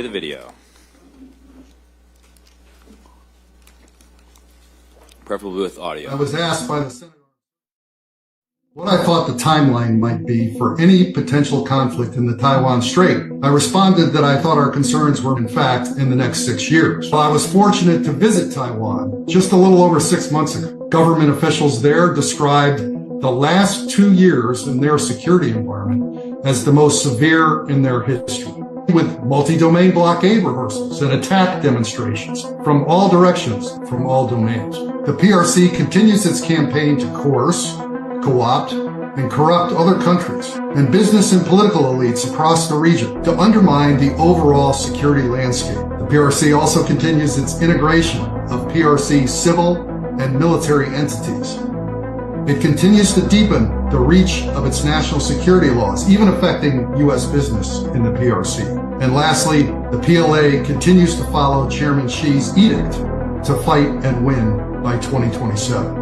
The video. Preferably with audio. I was asked by the Senator what I thought the timeline might be for any potential conflict in the Taiwan Strait. I responded that I thought our concerns were, in fact, in the next 6 years. Well, I was fortunate to visit Taiwan just a little over 6 months ago. Government officials there described the last 2 years in their security environment as the most severe in their history, with multi-domain blockade rehearsals and attack demonstrations from all directions, from all domains. The PRC continues its campaign to coerce, co-opt, and corrupt other countries and business and political elites across the region to undermine the overall security landscape. The PRC also continues its integration of PRC civil and military entities. It continues to deepen the reach of its national security laws, even affecting U.S. business in the PRC. And lastly, the PLA continues to follow Chairman Xi's edict to fight and win by 2027.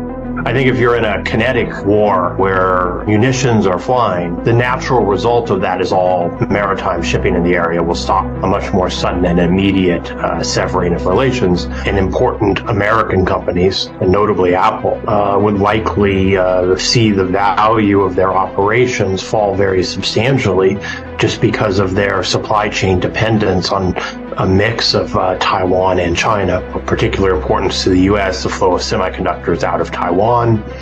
I think if you're in a kinetic war where munitions are flying, the natural result of that is all maritime shipping in the area will stop. A much more sudden and immediate severing of relations. And important American companies, and notably Apple, would likely see the value of their operations fall very substantially just because of their supply chain dependence on a mix of Taiwan and China. Of particular importance to the U.S., the flow of semiconductors out of Taiwan,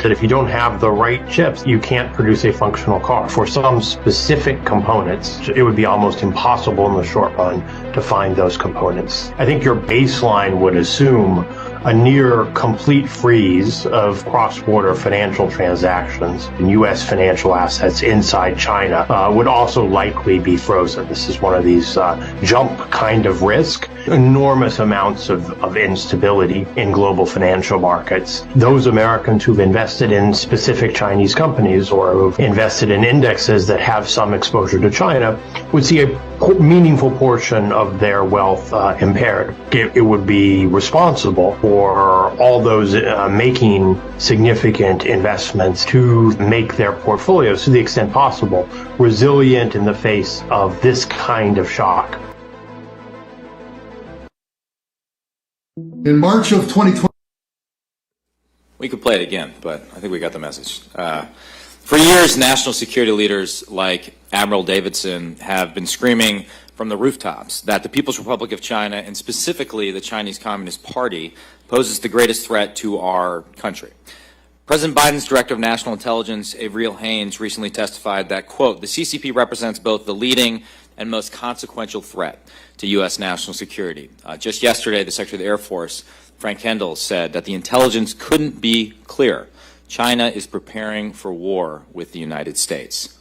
that if you don't have the right chips, you can't produce a functional car. For some specific components, it would be almost impossible in the short run to find those components. I think your baseline would assume a near complete freeze of cross-border financial transactions and U.S. financial assets inside China would also likely be frozen. This is one of these jump kind of risk. Enormous amounts of instability in global financial markets. Those Americans who've invested in specific Chinese companies or who've invested in indexes that have some exposure to China would see a meaningful portion of their wealth impaired. It would be responsible for all those making significant investments to make their portfolios, to the extent possible, resilient in the face of this kind of shock. In March of 2020, We could play it again, but I think we got the message. For years, national security leaders like Admiral Davidson have been screaming from the rooftops that the People's Republic of China, and specifically the Chinese Communist Party, poses the greatest threat to our country. President Biden's Director of National Intelligence, Avril Haines, recently testified that, quote, the CCP represents both the leading and most consequential threat to U.S. national security. Just yesterday, the Secretary of the Air Force, Frank Kendall, said that the intelligence couldn't be clearer. China is preparing for war with the United States.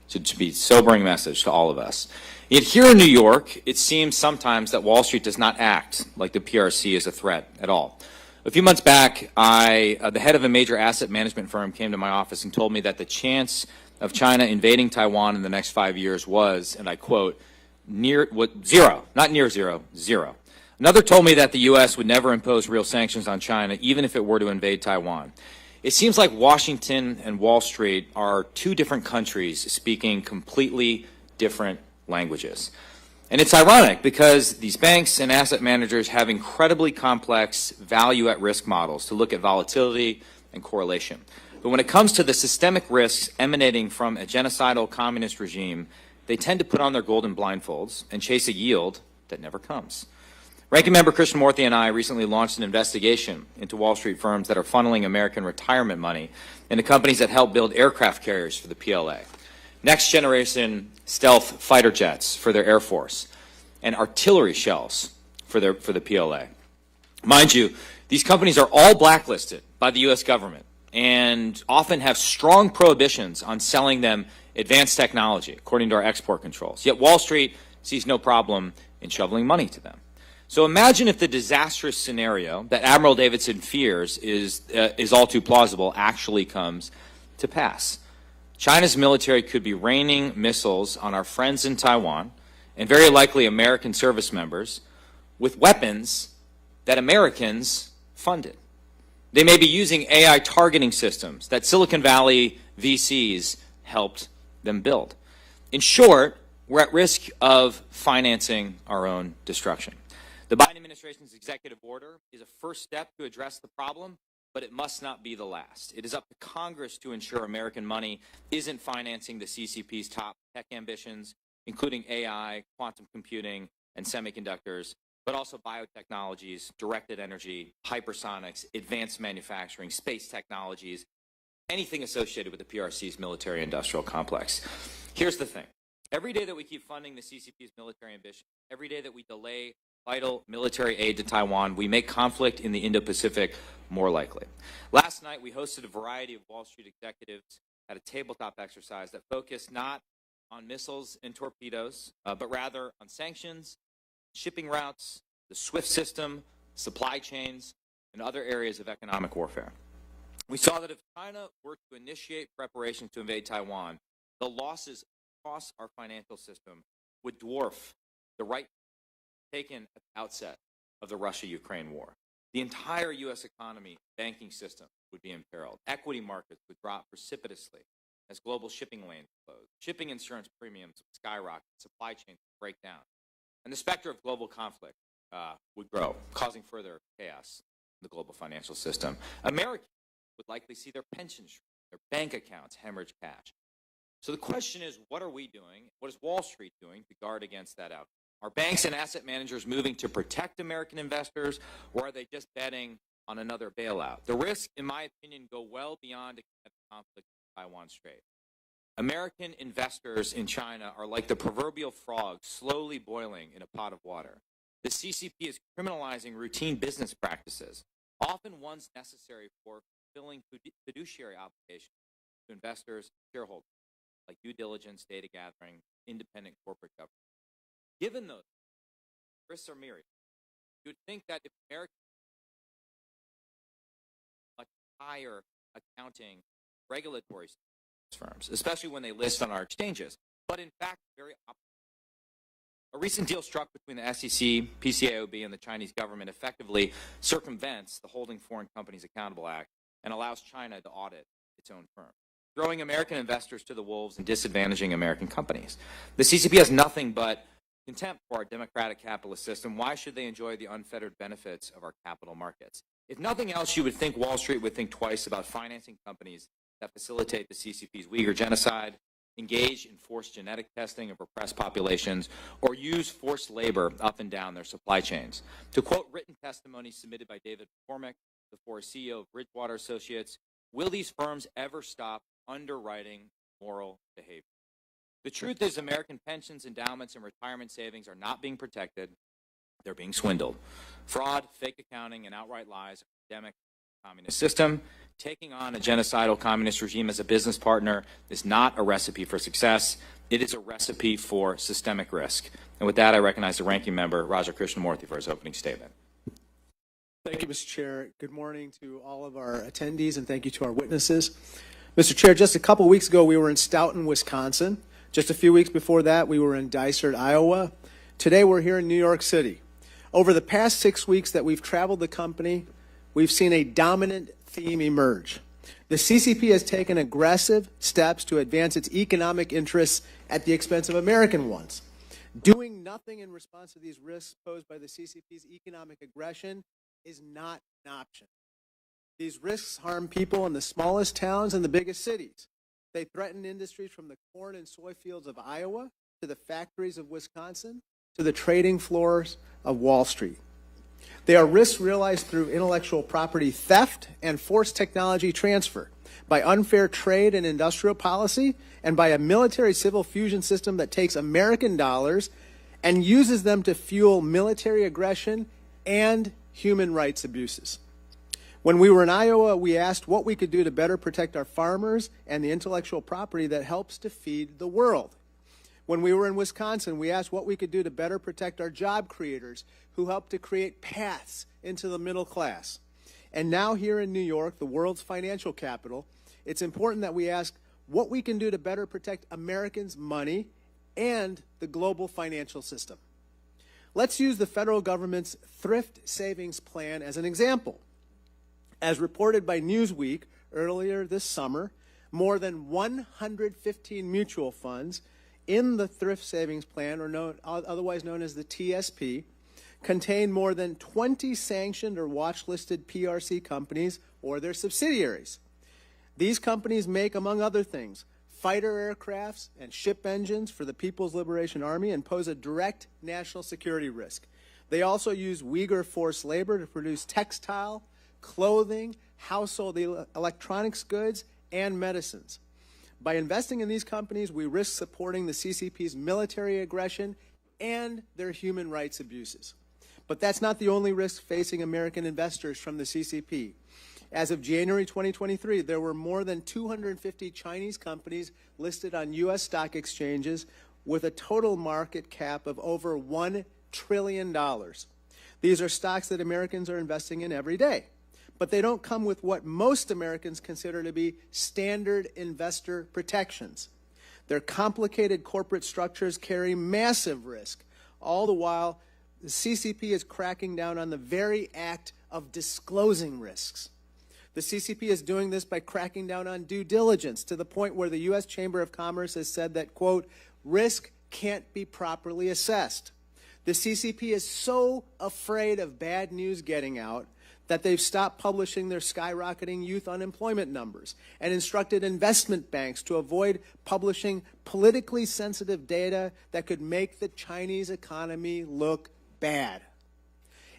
So to be a sobering message to all of us. Yet here in New York, it seems sometimes that Wall Street does not act like the PRC is a threat at all. A few months back, the head of a major asset management firm came to my office and told me that the chance of China invading Taiwan in the next 5 years was, and I quote, zero, not near zero, zero. Another told me that the U.S. would never impose real sanctions on China, even if it were to invade Taiwan. It seems like Washington and Wall Street are two different countries speaking completely different languages. And it's ironic because these banks and asset managers have incredibly complex value-at-risk models to look at volatility and correlation. But when it comes to the systemic risks emanating from a genocidal communist regime, they tend to put on their golden blindfolds and chase a yield that never comes. Ranking Member Krishnamurthy and I recently launched an investigation into Wall Street firms that are funneling American retirement money into companies that help build aircraft carriers for the PLA, next-generation stealth fighter jets for their Air Force, and artillery shells for the PLA. Mind you, these companies are all blacklisted by the U.S. government and often have strong prohibitions on selling them advanced technology, according to our export controls. Yet Wall Street sees no problem in shoveling money to them. So imagine if the disastrous scenario that Admiral Davidson fears is all too plausible actually comes to pass. China's military could be raining missiles on our friends in Taiwan, and very likely American service members, with weapons that Americans funded. They may be using AI targeting systems that Silicon Valley VCs helped them build. In short, we're at risk of financing our own destruction. The Biden administration's executive order is a first step to address the problem, but it must not be the last. It is up to Congress to ensure American money isn't financing the CCP's top tech ambitions, including AI, quantum computing, and semiconductors, but also biotechnologies, directed energy, hypersonics, advanced manufacturing, space technologies, anything associated with the PRC's military-industrial complex. Here's the thing. Every day that we keep funding the CCP's military ambition, every day that we delay vital military aid to Taiwan, we make conflict in the Indo-Pacific more likely. Last night, we hosted a variety of Wall Street executives at a tabletop exercise that focused not on missiles and torpedoes, but rather on sanctions, shipping routes, the SWIFT system, supply chains, and other areas of economic warfare. We saw that if China were to initiate preparations to invade Taiwan, the losses across our financial system would dwarf the right taken at the outset of the Russia-Ukraine war. The entire U.S. economy, banking system would be imperiled. Equity markets would drop precipitously as global shipping lanes closed. Shipping insurance premiums would skyrocket. Supply chains would break down. And the specter of global conflict would grow, causing further chaos in the global financial system. Americans would likely see their pensions shrink, their bank accounts hemorrhage cash. So the question is, what are we doing? What is Wall Street doing to guard against that outcome? Are banks and asset managers moving to protect American investors, or are they just betting on another bailout? The risks, in my opinion, go well beyond a conflict in Taiwan Strait. American investors in China are like the proverbial frog slowly boiling in a pot of water. The CCP is criminalizing routine business practices, often ones necessary for fulfilling fiduciary obligations to investors and shareholders, like due diligence, data gathering, independent corporate governance. Given those risks are myriad, you would think that if Americans much higher accounting regulatory firms, especially when they list on our exchanges, but in fact, very opposite. A recent deal struck between the SEC, PCAOB, and the Chinese government effectively circumvents the Holding Foreign Companies Accountable Act and allows China to audit its own firm, throwing American investors to the wolves and disadvantaging American companies. The CCP has nothing but contempt for our democratic capitalist system. Why should they enjoy the unfettered benefits of our capital markets? If nothing else, you would think Wall Street would think twice about financing companies that facilitate the CCP's Uyghur genocide, engage in forced genetic testing of repressed populations, or use forced labor up and down their supply chains. To quote written testimony submitted by David McCormick, the former CEO of Bridgewater Associates, will these firms ever stop underwriting moral behavior? The truth is American pensions, endowments, and retirement savings are not being protected. They're being swindled. Fraud, fake accounting, and outright lies are endemic to the communist system. Taking on a genocidal communist regime as a business partner is not a recipe for success. It is a recipe for systemic risk. And with that, I recognize the ranking member, Raja Krishnamurthy, for his opening statement. Thank you, Mr. Chair. Good morning to all of our attendees, and thank you to our witnesses. Mr. Chair, just a couple weeks ago, we were in Stoughton, Wisconsin. Just a few weeks before that, we were in Dysart, Iowa. Today, we're here in New York City. Over the past 6 weeks that we've traveled the company, we've seen a dominant theme emerge. The CCP has taken aggressive steps to advance its economic interests at the expense of American ones. Doing nothing in response to these risks posed by the CCP's economic aggression is not an option. These risks harm people in the smallest towns and the biggest cities. They threaten industries from the corn and soy fields of Iowa to the factories of Wisconsin to the trading floors of Wall Street. They are risks realized through intellectual property theft and forced technology transfer, by unfair trade and industrial policy, and by a military-civil fusion system that takes American dollars and uses them to fuel military aggression and human rights abuses. When we were in Iowa, we asked what we could do to better protect our farmers and the intellectual property that helps to feed the world. When we were in Wisconsin, we asked what we could do to better protect our job creators who help to create paths into the middle class. And now here in New York, the world's financial capital, it's important that we ask what we can do to better protect Americans' money and the global financial system. Let's use the federal government's thrift savings plan as an example. As reported by Newsweek earlier this summer, more than 115 mutual funds in the Thrift Savings Plan, or otherwise known as the TSP, contain more than 20 sanctioned or watch-listed PRC companies or their subsidiaries. These companies make, among other things, fighter aircrafts and ship engines for the People's Liberation Army and pose a direct national security risk. They also use Uyghur forced labor to produce textile, clothing, household electronics goods, and medicines. By investing in these companies, we risk supporting the CCP's military aggression and their human rights abuses. But that's not the only risk facing American investors from the CCP. As of January 2023, there were more than 250 Chinese companies listed on U.S. stock exchanges with a total market cap of over $1 trillion. These are stocks that Americans are investing in every day. But they don't come with what most Americans consider to be standard investor protections. Their complicated corporate structures carry massive risk. All the while, the CCP is cracking down on the very act of disclosing risks. The CCP is doing this by cracking down on due diligence to the point where the U.S. Chamber of Commerce has said that, quote, risk can't be properly assessed. The CCP is so afraid of bad news getting out that they've stopped publishing their skyrocketing youth unemployment numbers and instructed investment banks to avoid publishing politically sensitive data that could make the Chinese economy look bad.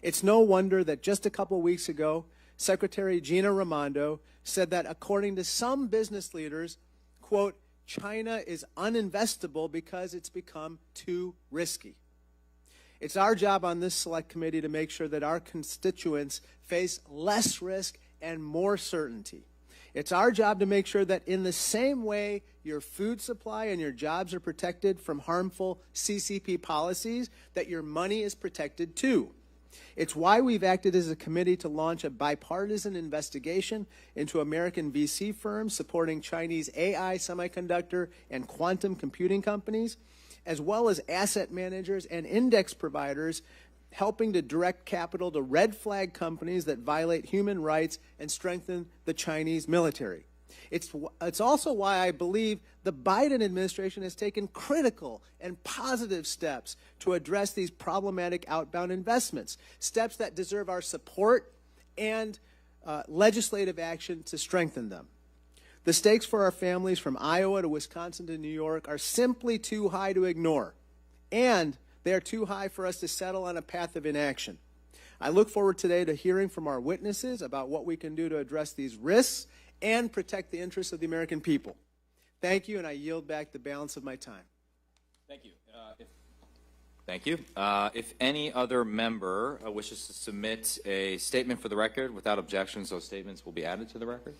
It's no wonder that just a couple weeks ago, Secretary Gina Raimondo said that according to some business leaders, quote, China is uninvestable because it's become too risky. It's our job on this select committee to make sure that our constituents face less risk and more certainty. It's our job to make sure that in the same way your food supply and your jobs are protected from harmful CCP policies, that your money is protected too. It's why we've acted as a committee to launch a bipartisan investigation into American VC firms supporting Chinese AI, semiconductor, and quantum computing companies, as well as asset managers and index providers helping to direct capital to red flag companies that violate human rights and strengthen the Chinese military. It's also why I believe the Biden administration has taken critical and positive steps to address these problematic outbound investments, steps that deserve our support and legislative action to strengthen them. The stakes for our families from Iowa to Wisconsin to New York are simply too high to ignore, and they are too high for us to settle on a path of inaction. I look forward today to hearing from our witnesses about what we can do to address these risks and protect the interests of the American people. Thank you, and I yield back the balance of my time. Thank you. Thank you. If any other member wishes to submit a statement for the record, without objections, those statements will be added to the record.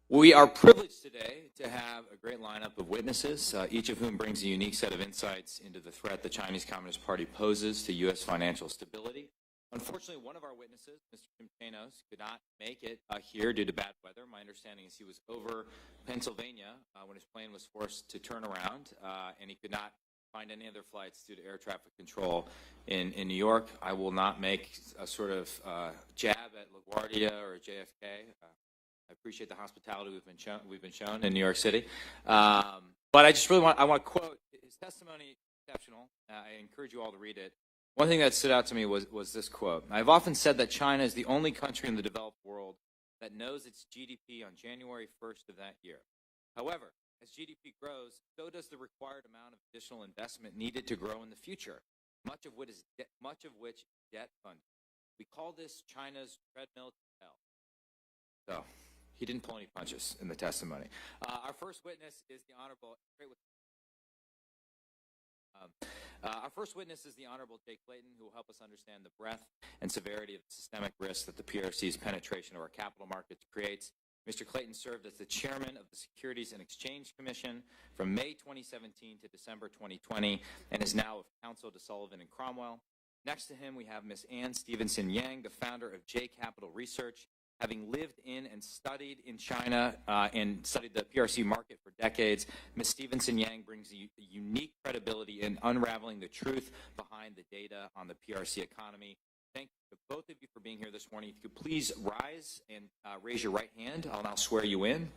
We are privileged today to have a great lineup of witnesses, each of whom brings a unique set of insights into the threat the Chinese Communist Party poses to U.S. financial stability. Unfortunately, one of our witnesses, Mr. Chanos, could not make it here due to bad weather. My understanding is he was over Pennsylvania when his plane was forced to turn around, and he could not find any other flights due to air traffic control in New York. I will not make a sort of jab at LaGuardia or JFK. I appreciate the hospitality we've been shown in New York City, but I just really want to quote his testimony. Exceptional. I encourage you all to read it. One thing that stood out to me was this quote. I've often said that China is the only country in the developed world that knows its GDP on January 1st of that year. However, as GDP grows, so does the required amount of additional investment needed to grow in the future, much of which is debt funded. We call this China's treadmill to hell. So he didn't pull any punches in the testimony. Our first witness is the Honorable Jay Clayton, who will help us understand the breadth and severity of the systemic risk that the PRC's penetration of our capital markets creates. Mr. Clayton served as the chairman of the Securities and Exchange Commission from May 2017 to December 2020 and is now of counsel to Sullivan and Cromwell. Next to him, we have Ms. Stevenson-Yang, the founder of J Capital Research. Having lived in and studied in China and studied the PRC market for decades, Ms. Stevenson-Yang brings a unique credibility in unraveling the truth behind the data on the PRC economy. Thank you to both of you for being here this morning. If you could please rise and raise your right hand, I'll now swear you in.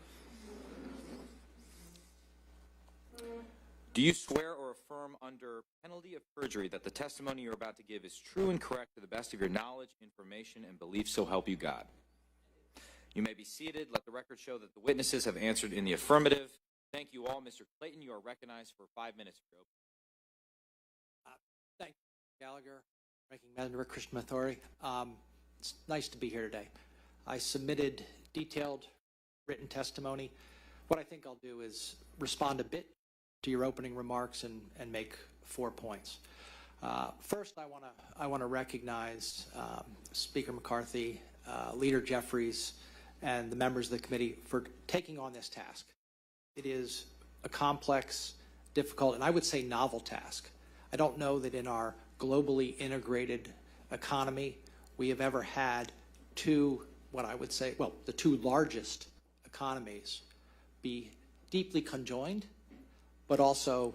Do you swear or affirm under penalty of perjury that the testimony you're about to give is true and correct to the best of your knowledge, information, and belief, so help you God? You may be seated. Let the record show that the witnesses have answered in the affirmative. Thank you all. Mr. Clayton, you are recognized for 5 minutes. Thank you, Gallagher, Ranking Member Christian Authority. It's nice to be here today. I submitted detailed written testimony. What I think I'll do is respond a bit to your opening remarks and make 4 points. First, I want to recognize Speaker McCarthy, Leader Jeffries, and the members of the committee for taking on this task. It is a complex, difficult, and I would say novel task. I don't know that in our globally integrated economy we have ever had what I would say, well, the two largest economies be deeply conjoined, but also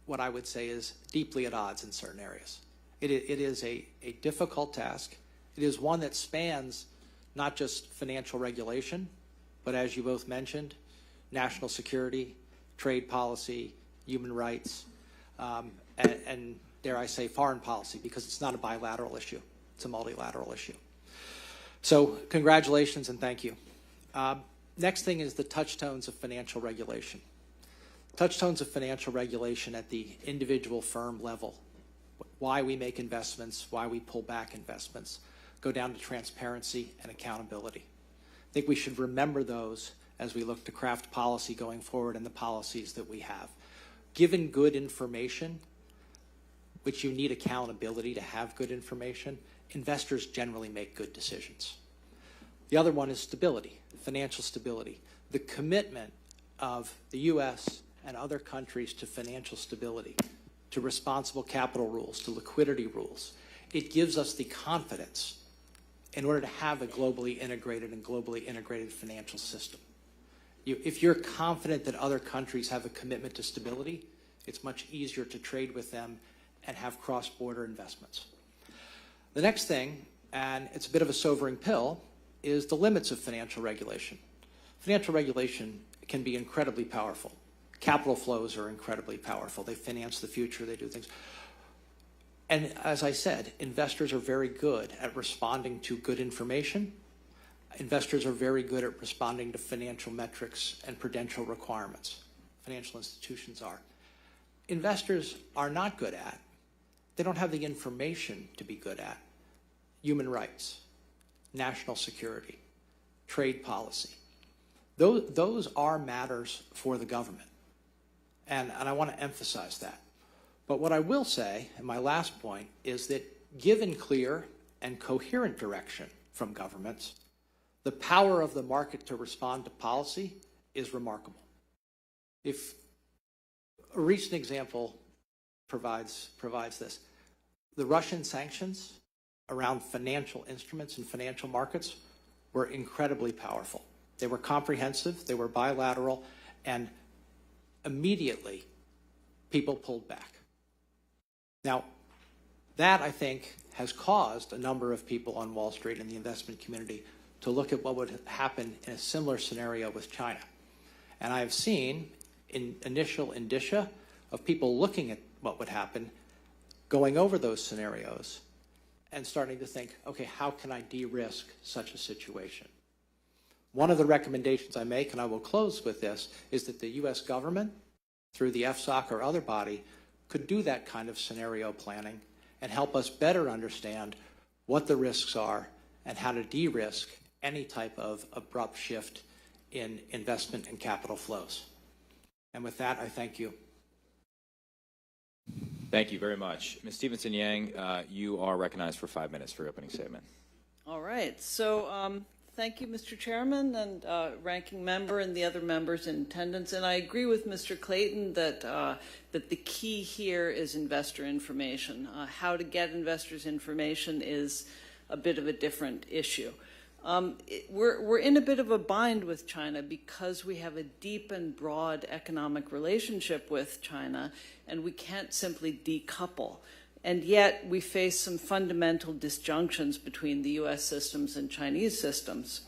what I would say is deeply at odds in certain areas. It is a difficult task. It is one that spans not just financial regulation, but as you both mentioned, national security, trade policy, human rights, and dare I say foreign policy, because it's not a bilateral issue, it's a multilateral issue. So congratulations and thank you. Next thing is the touchstones of financial regulation. Touchstones of financial regulation at the individual firm level. Why we make investments, why we pull back investments, go down to transparency and accountability. I think we should remember those as we look to craft policy going forward and the policies that we have. Given good information, which you need accountability to have good information, investors generally make good decisions. The other one is stability, financial stability. The commitment of the U.S. and other countries to financial stability, to responsible capital rules, to liquidity rules. It gives us the confidence in order to have a globally integrated financial system. If you're confident that other countries have a commitment to stability, it's much easier to trade with them and have cross-border investments. The next thing, and it's a bit of a sobering pill, is the limits of financial regulation. Financial regulation can be incredibly powerful. Capital flows are incredibly powerful. They finance the future, they do things. And as I said, investors are very good at responding to good information. Investors are very good at responding to financial metrics and prudential requirements. Financial institutions are. Investors are not good at, they don't have the information to be good at, human rights, national security, trade policy. Those are matters for the government. And I want to emphasize that. But what I will say, and my last point, is that given clear and coherent direction from governments, the power of the market to respond to policy is remarkable. If a recent example provides this, the Russian sanctions around financial instruments and financial markets were incredibly powerful. They were comprehensive, they were bilateral, and immediately people pulled back. Now, that, I think, has caused a number of people on Wall Street and the investment community to look at what would happen in a similar scenario with China. And I have seen initial indicia of people looking at what would happen, going over those scenarios, and starting to think, okay, how can I de-risk such a situation? One of the recommendations I make, and I will close with this, is that the U.S. government, through the FSOC or other body, could do that kind of scenario planning and help us better understand what the risks are and how to de-risk any type of abrupt shift in investment and capital flows. And with that, I thank you. Thank you very much. Ms. Stevenson-Yang, you are recognized for 5 minutes for your opening statement. All right. So thank you, Mr. Chairman and Ranking Member and the other members in attendance. And I agree with Mr. Clayton that that the key here is investor information. How to get investors' information is a bit of a different issue. We're in a bit of a bind with China because we have a deep and broad economic relationship with China, and we can't simply decouple. And yet we face some fundamental disjunctions between the U.S. systems and Chinese systems.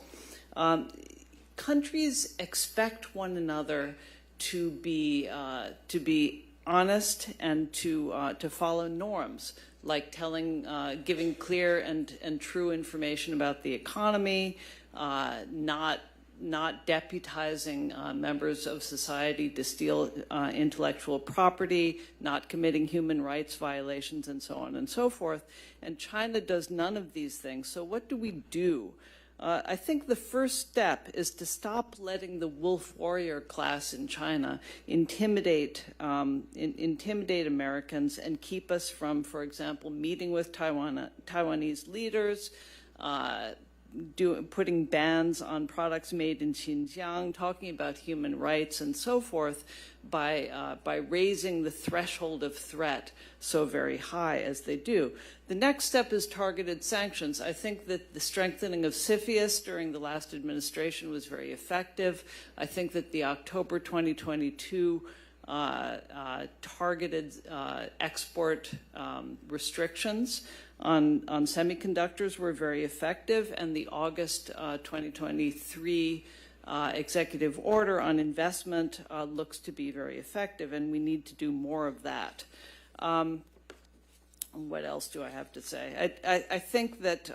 Countries expect one another to be honest and to follow norms, like giving clear and true information about the economy, not deputizing members of society to steal intellectual property, not committing human rights violations, and so on and so forth. And China does none of these things. So what do we do? I think the first step is to stop letting the wolf warrior class in China intimidate Americans and keep us from, for example, meeting with Taiwanese leaders, putting bans on products made in Xinjiang, talking about human rights and so forth, by raising the threshold of threat so very high as they do. The next step is targeted sanctions. I think that the strengthening of CFIUS during the last administration was very effective. I think that the October 2022 targeted export restrictions on semiconductors were very effective, and the August 2023 executive order on investment looks to be very effective, and we need to do more of that. What else do I have to say? I think that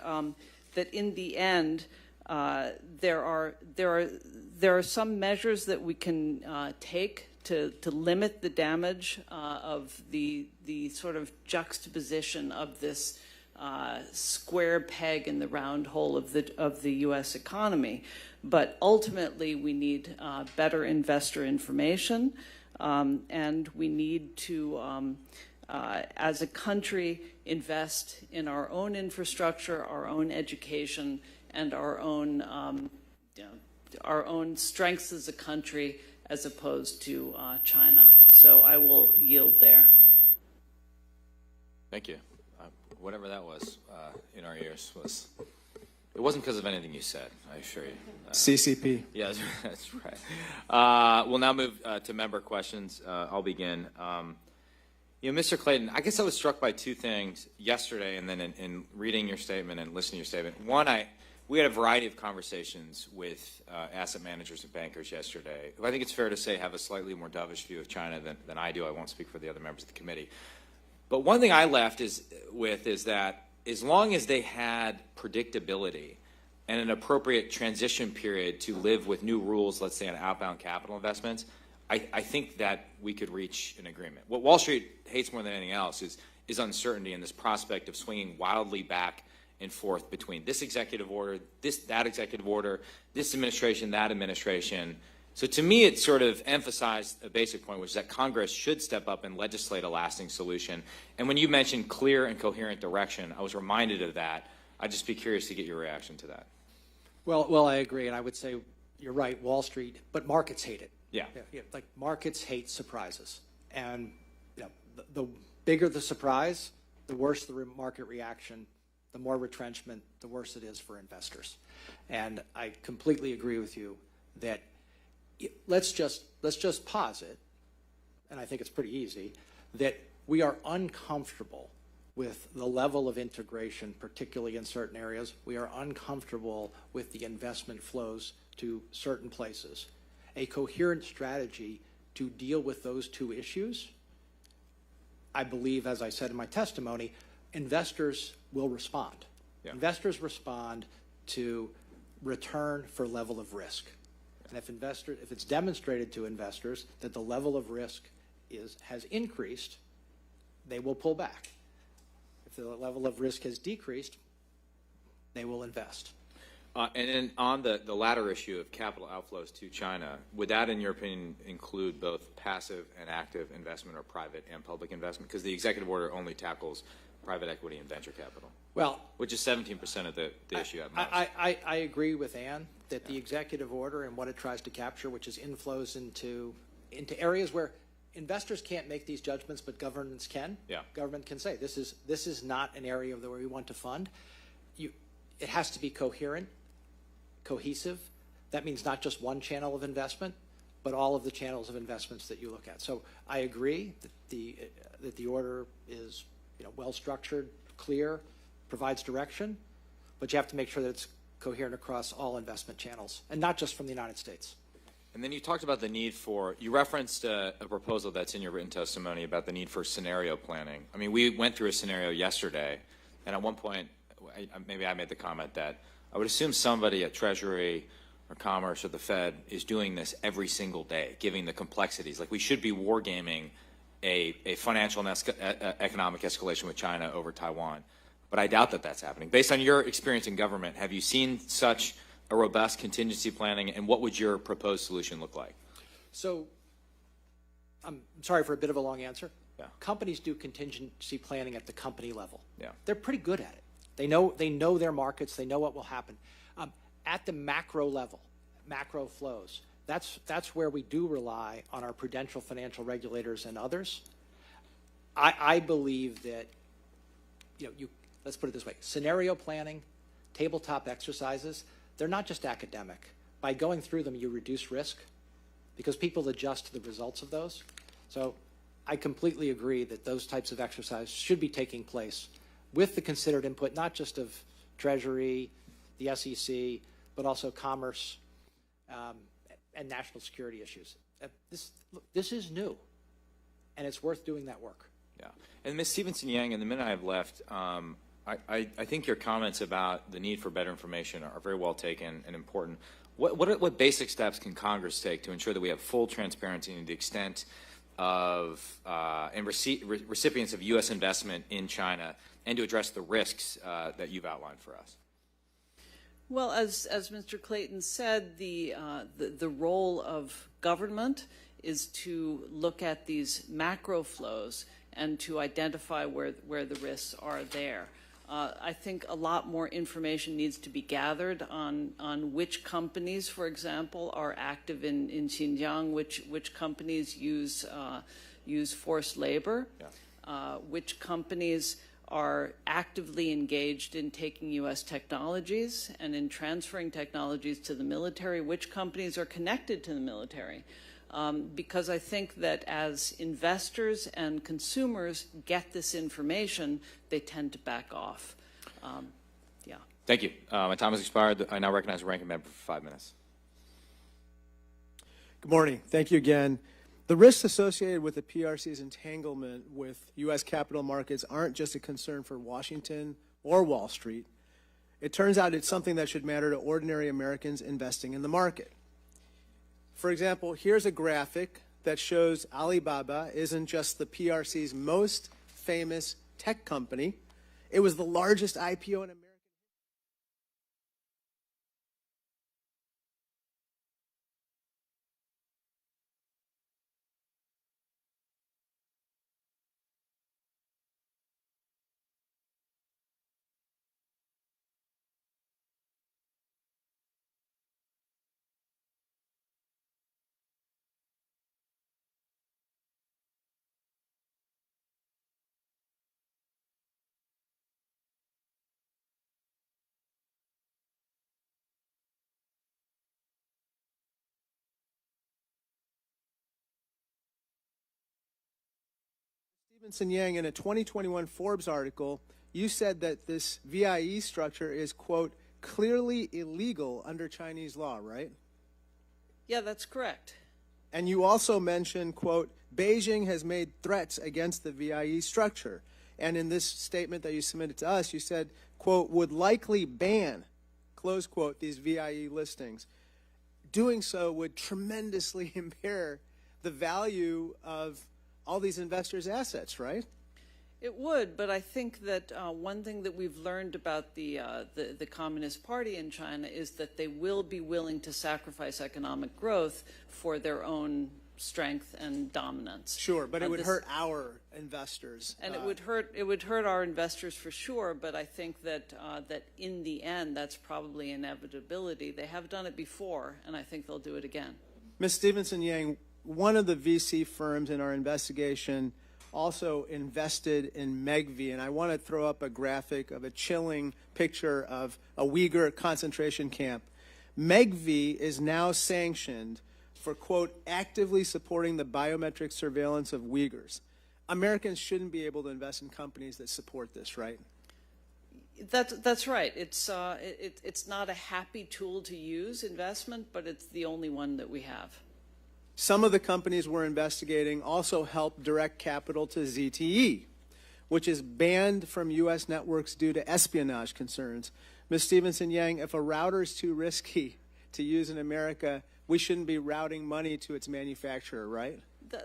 that in the end, there are some measures that we can take to limit the damage of the sort of juxtaposition of this square peg in the round hole of the U.S. economy. But ultimately, we need better investor information, and we need to, as a country, invest in our own infrastructure, our own education, and our own strengths as a country, as opposed to China. So I will yield there. Thank you. Whatever that was in our ears it wasn't because of anything you said, I assure you. CCP. Yeah, that's right. We'll now move to member questions. I'll begin. Mr. Clayton, I guess I was struck by two things yesterday, and then in reading your statement and listening to your statement. One, we had a variety of conversations with asset managers and bankers yesterday, who I think it's fair to say have a slightly more dovish view of China than I do. I won't speak for the other members of the committee. But one thing I left is that as long as they had predictability and an appropriate transition period to live with new rules, let's say on outbound capital investments, I think that we could reach an agreement. What Wall Street hates more than anything else is uncertainty and this prospect of swinging wildly back and forth between this executive order, that executive order, this administration, that administration. So to me, it sort of emphasized a basic point, which is that Congress should step up and legislate a lasting solution. And when you mentioned clear and coherent direction, I was reminded of that. I'd just be curious to get your reaction to that. Well, I agree, and I would say you're right, Wall Street, but markets hate it. Yeah. Like markets hate surprises, and the bigger the surprise, the worse the market reaction, the more retrenchment, the worse it is for investors. And I completely agree with you that let's just posit, and I think it's pretty easy, that we are uncomfortable with the level of integration, particularly in certain areas. We are uncomfortable with the investment flows to certain places. A coherent strategy to deal with those two issues, I believe, as I said in my testimony, investors will respond. Yeah. Investors respond to return for level of risk. And if it's demonstrated to investors that the level of risk has increased, they will pull back. If the level of risk has decreased, they will invest. And then on the latter issue of capital outflows to China, would that, in your opinion, include both passive and active investment, or private and public investment? Because the executive order only tackles private equity and venture capital. Well, which is 17% of the issue at most. I agree with Ann that the executive order and what it tries to capture, which is inflows into areas where investors can't make these judgments, but governments can. Yeah. Government can say this is not an area where we want to fund. It has to be coherent, cohesive. That means not just one channel of investment, but all of the channels of investments that you look at. So I agree that the order is well structured, clear, provides direction, but you have to make sure that it's coherent across all investment channels, and not just from the United States. And then you talked about the need for, you referenced a proposal that's in your written testimony about the need for scenario planning. I mean, we went through a scenario yesterday, and at one point, maybe I made the comment that I would assume somebody at Treasury or Commerce or the Fed is doing this every single day, giving the complexities. Like, we should be wargaming a financial and economic escalation with China over Taiwan. But I doubt that that's happening. Based on your experience in government, have you seen such a robust contingency planning, and what would your proposed solution look like? So I'm sorry for a bit of a long answer. Yeah. Companies do contingency planning at the company level. Yeah. They're pretty good at it. They know their markets. They know what will happen. At the macro level, macro flows, that's where we do rely on our prudential financial regulators and others. I believe that, let's put it this way, scenario planning, tabletop exercises, they're not just academic. By going through them, you reduce risk because people adjust to the results of those. So I completely agree that those types of exercises should be taking place with the considered input, not just of Treasury, the SEC, but also Commerce and national security issues. This is new, and it's worth doing that work. Yeah. And Ms. Stevenson-Yang, in the minute I have left, I think your comments about the need for better information are very well taken and important. What basic steps can Congress take to ensure that we have full transparency in the extent of and recipients of U.S. investment in China, and to address the risks that you've outlined for us? Well, as Mr. Clayton said, the role of government is to look at these macro flows and to identify where the risks are there. I think a lot more information needs to be gathered on which companies, for example, are active in Xinjiang, which companies use forced labor, which companies are actively engaged in taking U.S. technologies and in transferring technologies to the military, which companies are connected to the military. Because I think that as investors and consumers get this information, they tend to back off. Yeah. Thank you. My time has expired. I now recognize the ranking member for 5 minutes. Good morning. Thank you again. The risks associated with the PRC's entanglement with U.S. capital markets aren't just a concern for Washington or Wall Street. It turns out it's something that should matter to ordinary Americans investing in the market. For example, here's a graphic that shows Alibaba isn't just the PRC's most famous tech company. It was the largest IPO in America. Stevenson-Yang, in a 2021 Forbes article, you said that this VIE structure is, quote, clearly illegal under Chinese law, right? Yeah, that's correct. And you also mentioned, quote, Beijing has made threats against the VIE structure. And in this statement that you submitted to us, you said, quote, would likely ban, close quote, these VIE listings. Doing so would tremendously impair the value of all these investors' assets, right? It would, but I think that one thing that we've learned about the Communist Party in China is that they will be willing to sacrifice economic growth for their own strength and dominance. Sure, but it would hurt our investors. And it would hurt our investors for sure, but I think that that in the end, that's probably inevitability. They have done it before, and I think they'll do it again. Ms. Stevenson-Yang, one of the VC firms in our investigation also invested in MEGV, and I want to throw up a graphic of a chilling picture of a Uyghur concentration camp. MEGV is now sanctioned for, quote, actively supporting the biometric surveillance of Uyghurs. Americans shouldn't be able to invest in companies that support this, right? That's right. It's not a happy tool to use, investment, but it's the only one that we have. Some of the companies we're investigating also help direct capital to ZTE, which is banned from U.S. networks due to espionage concerns. Ms. Stevenson-Yang, if a router is too risky to use in America, we shouldn't be routing money to its manufacturer, right?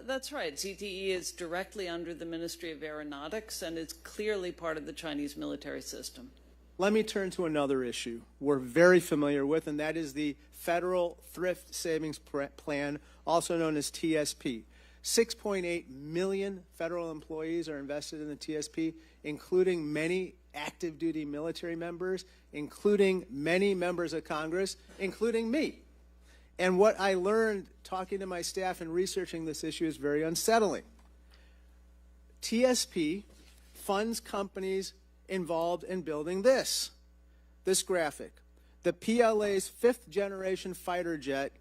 That's right. ZTE is directly under the Ministry of Aeronautics and is clearly part of the Chinese military system. Let me turn to another issue we're very familiar with, and that is the Federal Thrift Savings Plan, also known as TSP. 6.8 million federal employees are invested in the TSP, including many active duty military members, including many members of Congress, including me. And what I learned talking to my staff and researching this issue is very unsettling. TSP funds companies involved in building this graphic. The PLA's fifth generation fighter jet,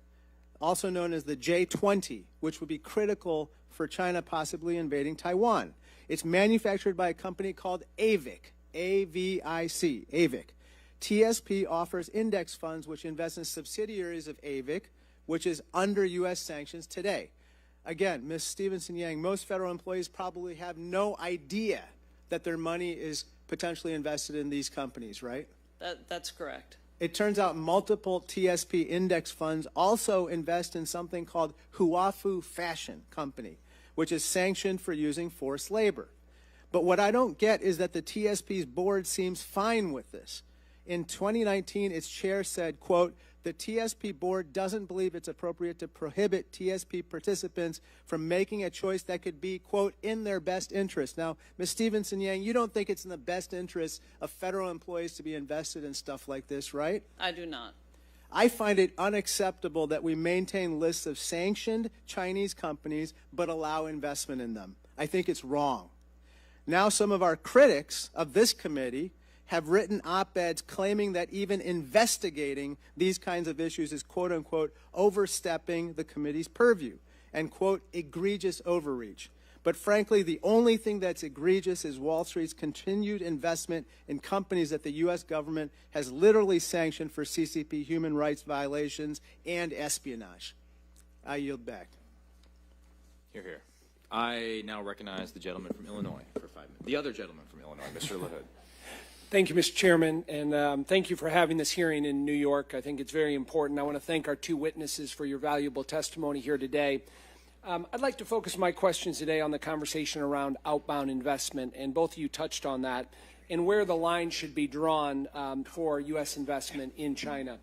also known as the J-20, which would be critical for China possibly invading Taiwan. It's manufactured by a company called AVIC, A-V-I-C, AVIC. TSP offers index funds which invest in subsidiaries of AVIC, which is under U.S. sanctions today. Again, Ms. Stevenson-Yang, most federal employees probably have no idea that their money is potentially invested in these companies, right? That's correct. It turns out multiple TSP index funds also invest in something called Huafu Fashion Company, which is sanctioned for using forced labor. But what I don't get is that the TSP's board seems fine with this. In 2019, its chair said, quote, the TSP board doesn't believe it's appropriate to prohibit TSP participants from making a choice that could be, quote, in their best interest. Now, Ms. Stevenson-Yang, you don't think it's in the best interest of federal employees to be invested in stuff like this, right? I do not. I find it unacceptable that we maintain lists of sanctioned Chinese companies but allow investment in them. I think it's wrong. Now, some of our critics of this committee have written op-eds claiming that even investigating these kinds of issues is, quote unquote, overstepping the committee's purview and, quote, egregious overreach. But frankly, the only thing that's egregious is Wall Street's continued investment in companies that the U.S. government has literally sanctioned for CCP human rights violations and espionage. I yield back. Hear, hear. I now recognize the gentleman from Illinois for 5 minutes. The other gentleman from Illinois, Mr. LaHood. Thank you, Mr. Chairman, and thank you for having this hearing in New York. I think it's very important. I want to thank our two witnesses for your valuable testimony here today. I'd like to focus my questions today on the conversation around outbound investment, and both of you touched on that, and where the line should be drawn for U.S. investment in China.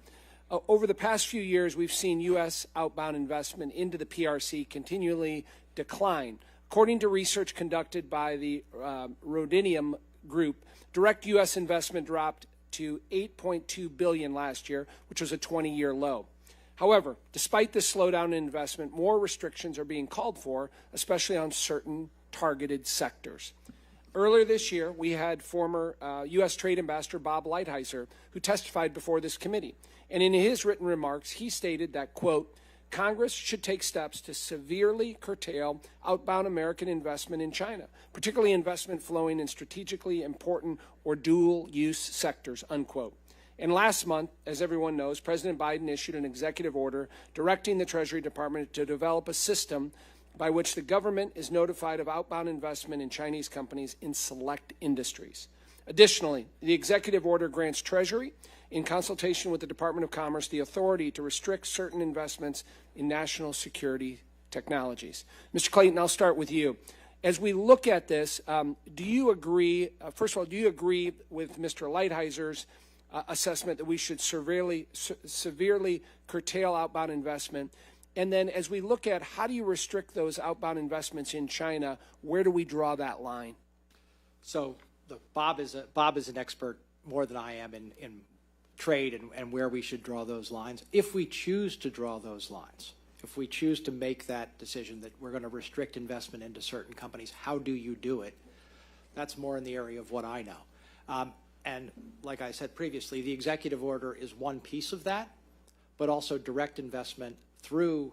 Over the past few years, we've seen U.S. outbound investment into the PRC continually decline. According to research conducted by the Rodinium Group, direct U.S. investment dropped to $8.2 billion last year, which was a 20-year low. However, despite this slowdown in investment, more restrictions are being called for, especially on certain targeted sectors. Earlier this year, we had former U.S. Trade Ambassador Bob Lighthizer, who testified before this committee. And in his written remarks, he stated that, quote, Congress should take steps to severely curtail outbound American investment in China, particularly investment flowing in strategically important or dual-use sectors, unquote. And last month, as everyone knows, President Biden issued an executive order directing the Treasury Department to develop a system by which the government is notified of outbound investment in Chinese companies in select industries. Additionally, the executive order grants Treasury, in consultation with the Department of Commerce, the authority to restrict certain investments in national security technologies. Mr. Clayton, I'll start with you. As we look at this, do you agree, first of all, do you agree with Mr. Lighthizer's assessment that we should severely curtail outbound investment? And then as we look at how do you restrict those outbound investments in China, where do we draw that line? So look, Bob is an expert more than I am in trade and where we should draw those lines. If we choose to draw those lines, if we choose to make that decision that we're going to restrict investment into certain companies, how do you do it? That's more in the area of what I know. And like I said previously, the executive order is one piece of that, but also direct investment through,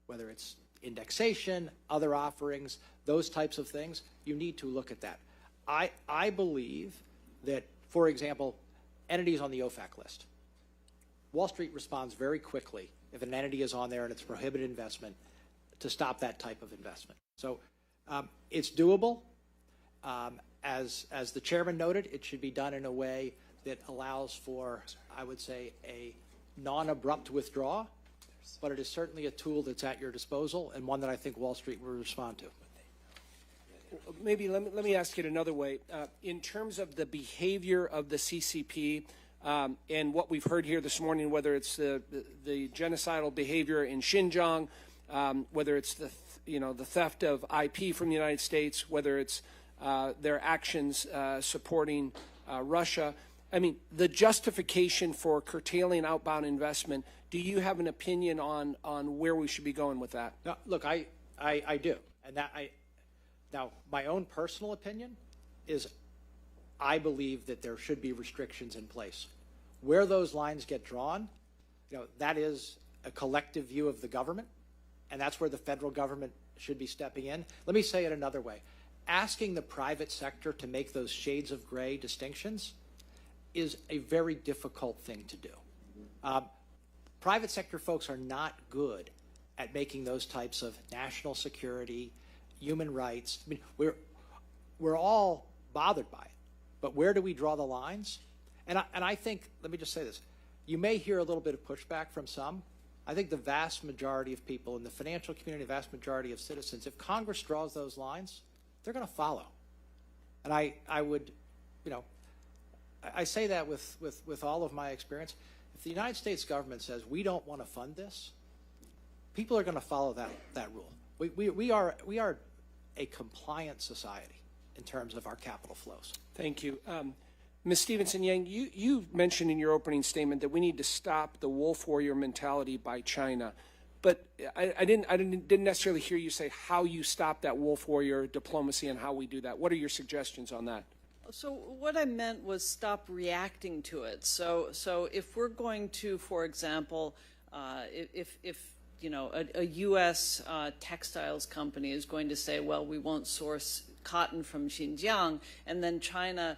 whether it's indexation, other offerings, those types of things, you need to look at that. I believe that, for example, entities on the OFAC list, Wall Street responds very quickly if an entity is on there and it's prohibited investment to stop that type of investment. So it's doable. As the chairman noted, it should be done in a way that allows for, I would say, a non-abrupt withdrawal, but it is certainly a tool that's at your disposal and one that I think Wall Street will respond to. Maybe let me ask it another way. In terms of the behavior of the CCP and what we've heard here this morning, whether it's the genocidal behavior in Xinjiang, whether it's the theft of IP from the United States, whether it's their actions supporting Russia. I mean, the justification for curtailing outbound investment, do you have an opinion on where we should be going with that? No, look, I do. And now, my own personal opinion is I believe that there should be restrictions in place. Where those lines get drawn, that is a collective view of the government, and that's where the federal government should be stepping in. Let me say it another way. Asking the private sector to make those shades of gray distinctions is a very difficult thing to do. Private sector folks are not good at making those types of national security, human rights. I mean, we're all bothered by it, but where do we draw the lines? And I think, let me just say this, you may hear a little bit of pushback from some. I think the vast majority of people in the financial community, the vast majority of citizens, if Congress draws those lines, they're going to follow. And I would, I say that with all of my experience. If the United States government says we don't want to fund this, people are going to follow that rule. We are a compliant society in terms of our capital flows. Thank you. Ms. Stevenson-Yang, you mentioned in your opening statement that we need to stop the wolf warrior mentality by China. But I didn't necessarily hear you say how you stop that wolf warrior diplomacy and how we do that. What are your suggestions on that? So what I meant was stop reacting to it. So if we're going to, for example, if a U.S. textiles company is going to say, well, we won't source cotton from Xinjiang, and then China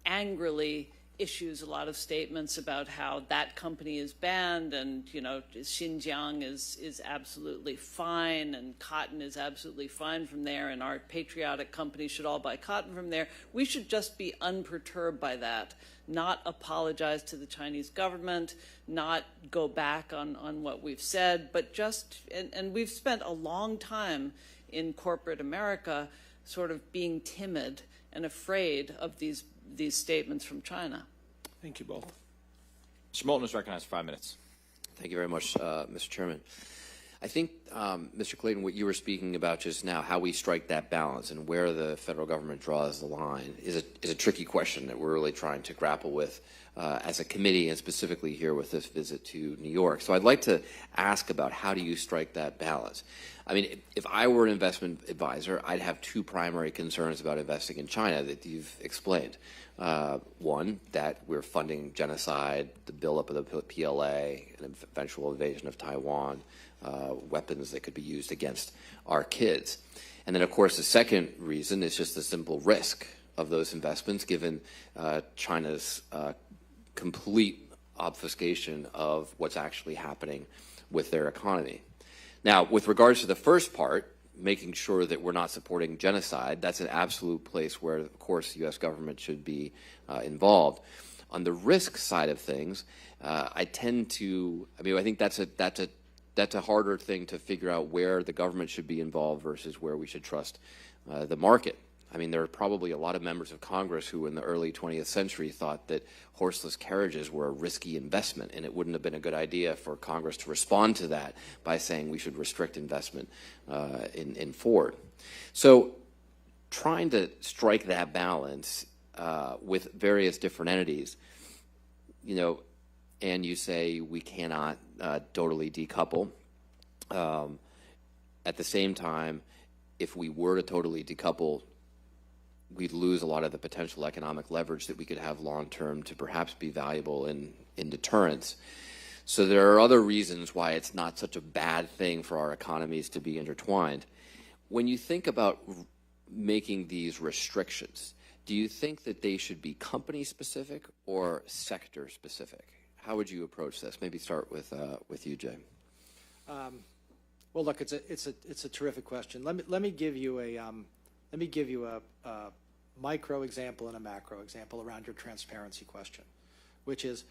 angrily issues a lot of statements about how that company is banned and, Xinjiang is absolutely fine and cotton is absolutely fine from there and our patriotic companies should all buy cotton from there. We should just be unperturbed by that, not apologize to the Chinese government, not go back on what we've said, but just, and we've spent a long time in corporate America sort of being timid and afraid of these statements from China. Thank you both. Mr. Moulton is recognized for 5 minutes. Thank you very much, Mr. Chairman. I think, Mr. Clayton, what you were speaking about just now, how we strike that balance and where the federal government draws the line is a tricky question that we're really trying to grapple with as a committee and specifically here with this visit to New York. So I'd like to ask about how do you strike that balance? I mean, if I were an investment advisor, I'd have two primary concerns about investing in China that you've explained. One, that we're funding genocide, the buildup of the PLA, an eventual invasion of Taiwan, weapons that could be used against our kids. And then, of course, the second reason is just the simple risk of those investments given China's complete obfuscation of what's actually happening with their economy. Now, with regards to the first part, making sure that we're not supporting genocide, that's an absolute place where, of course, the U.S. government should be involved. On the risk side of things, I think that's a harder thing to figure out where the government should be involved versus where we should trust the market. I mean, there are probably a lot of members of Congress who in the early 20th century thought that horseless carriages were a risky investment, and it wouldn't have been a good idea for Congress to respond to that by saying we should restrict investment in Ford. So trying to strike that balance with various different entities, and you say we cannot totally decouple. At the same time, if we were to totally decouple, we'd lose a lot of the potential economic leverage that we could have long-term to perhaps be valuable in deterrence. So there are other reasons why it's not such a bad thing for our economies to be intertwined. When you think about making these restrictions, do you think that they should be company-specific or sector-specific? How would you approach this? Maybe start with you, Jay. Well, look, it's a terrific question. Let me give you a micro example and a macro example around your transparency question, which is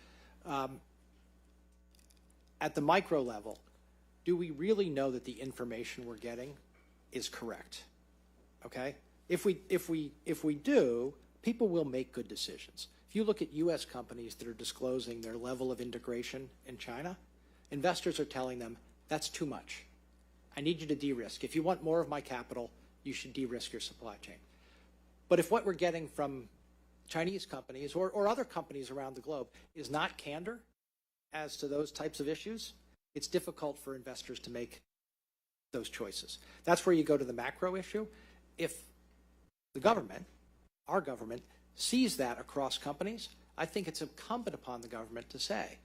at the micro level, do we really know that the information we're getting is correct? Okay? If we do, people will make good decisions. If you look at U.S. companies that are disclosing their level of integration in China, investors are telling them, that's too much. I need you to de-risk. If you want more of my capital, you should de-risk your supply chain. But if what we're getting from Chinese companies or other companies around the globe is not candor as to those types of issues, it's difficult for investors to make those choices. That's where you go to the macro issue. If the government, our government, sees that across companies, I think it's incumbent upon the government to say,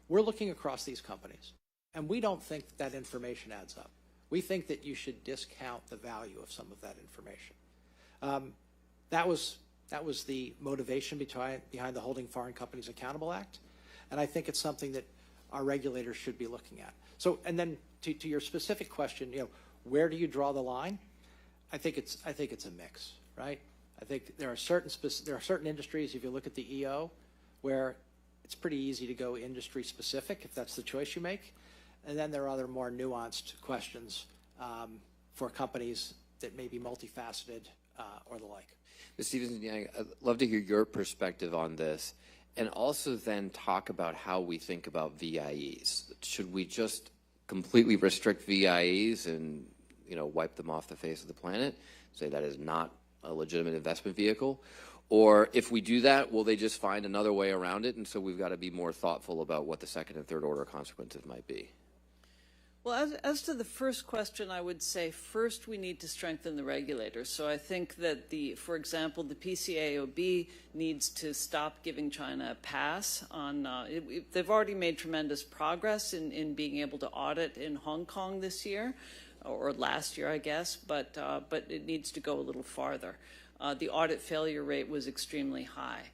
we're looking across these companies, and we don't think that information adds up. We think that you should discount the value of some of that information. That was the motivation behind the Holding Foreign Companies Accountable Act, and I think it's something that our regulators should be looking at. So, and then to your specific question, where do you draw the line? I think it's a mix, right? I think there are certain industries, if you look at the EO, where it's pretty easy to go industry specific if that's the choice you make. And then there are other more nuanced questions for companies that may be multifaceted or the like. Ms. Stevenson-Yang, I'd love to hear your perspective on this, and also then talk about how we think about VIEs. Should we just completely restrict VIEs and wipe them off the face of the planet, say that is not a legitimate investment vehicle? Or if we do that, will they just find another way around it? And so we've got to be more thoughtful about what the second and third order consequences might be. Well, as to the first question, I would say first we need to strengthen the regulators. So I think that for example, the PCAOB needs to stop giving China a pass on, they've already made tremendous progress in being able to audit in Hong Kong this year, or last year, I guess, but it needs to go a little farther. The audit failure rate was extremely high.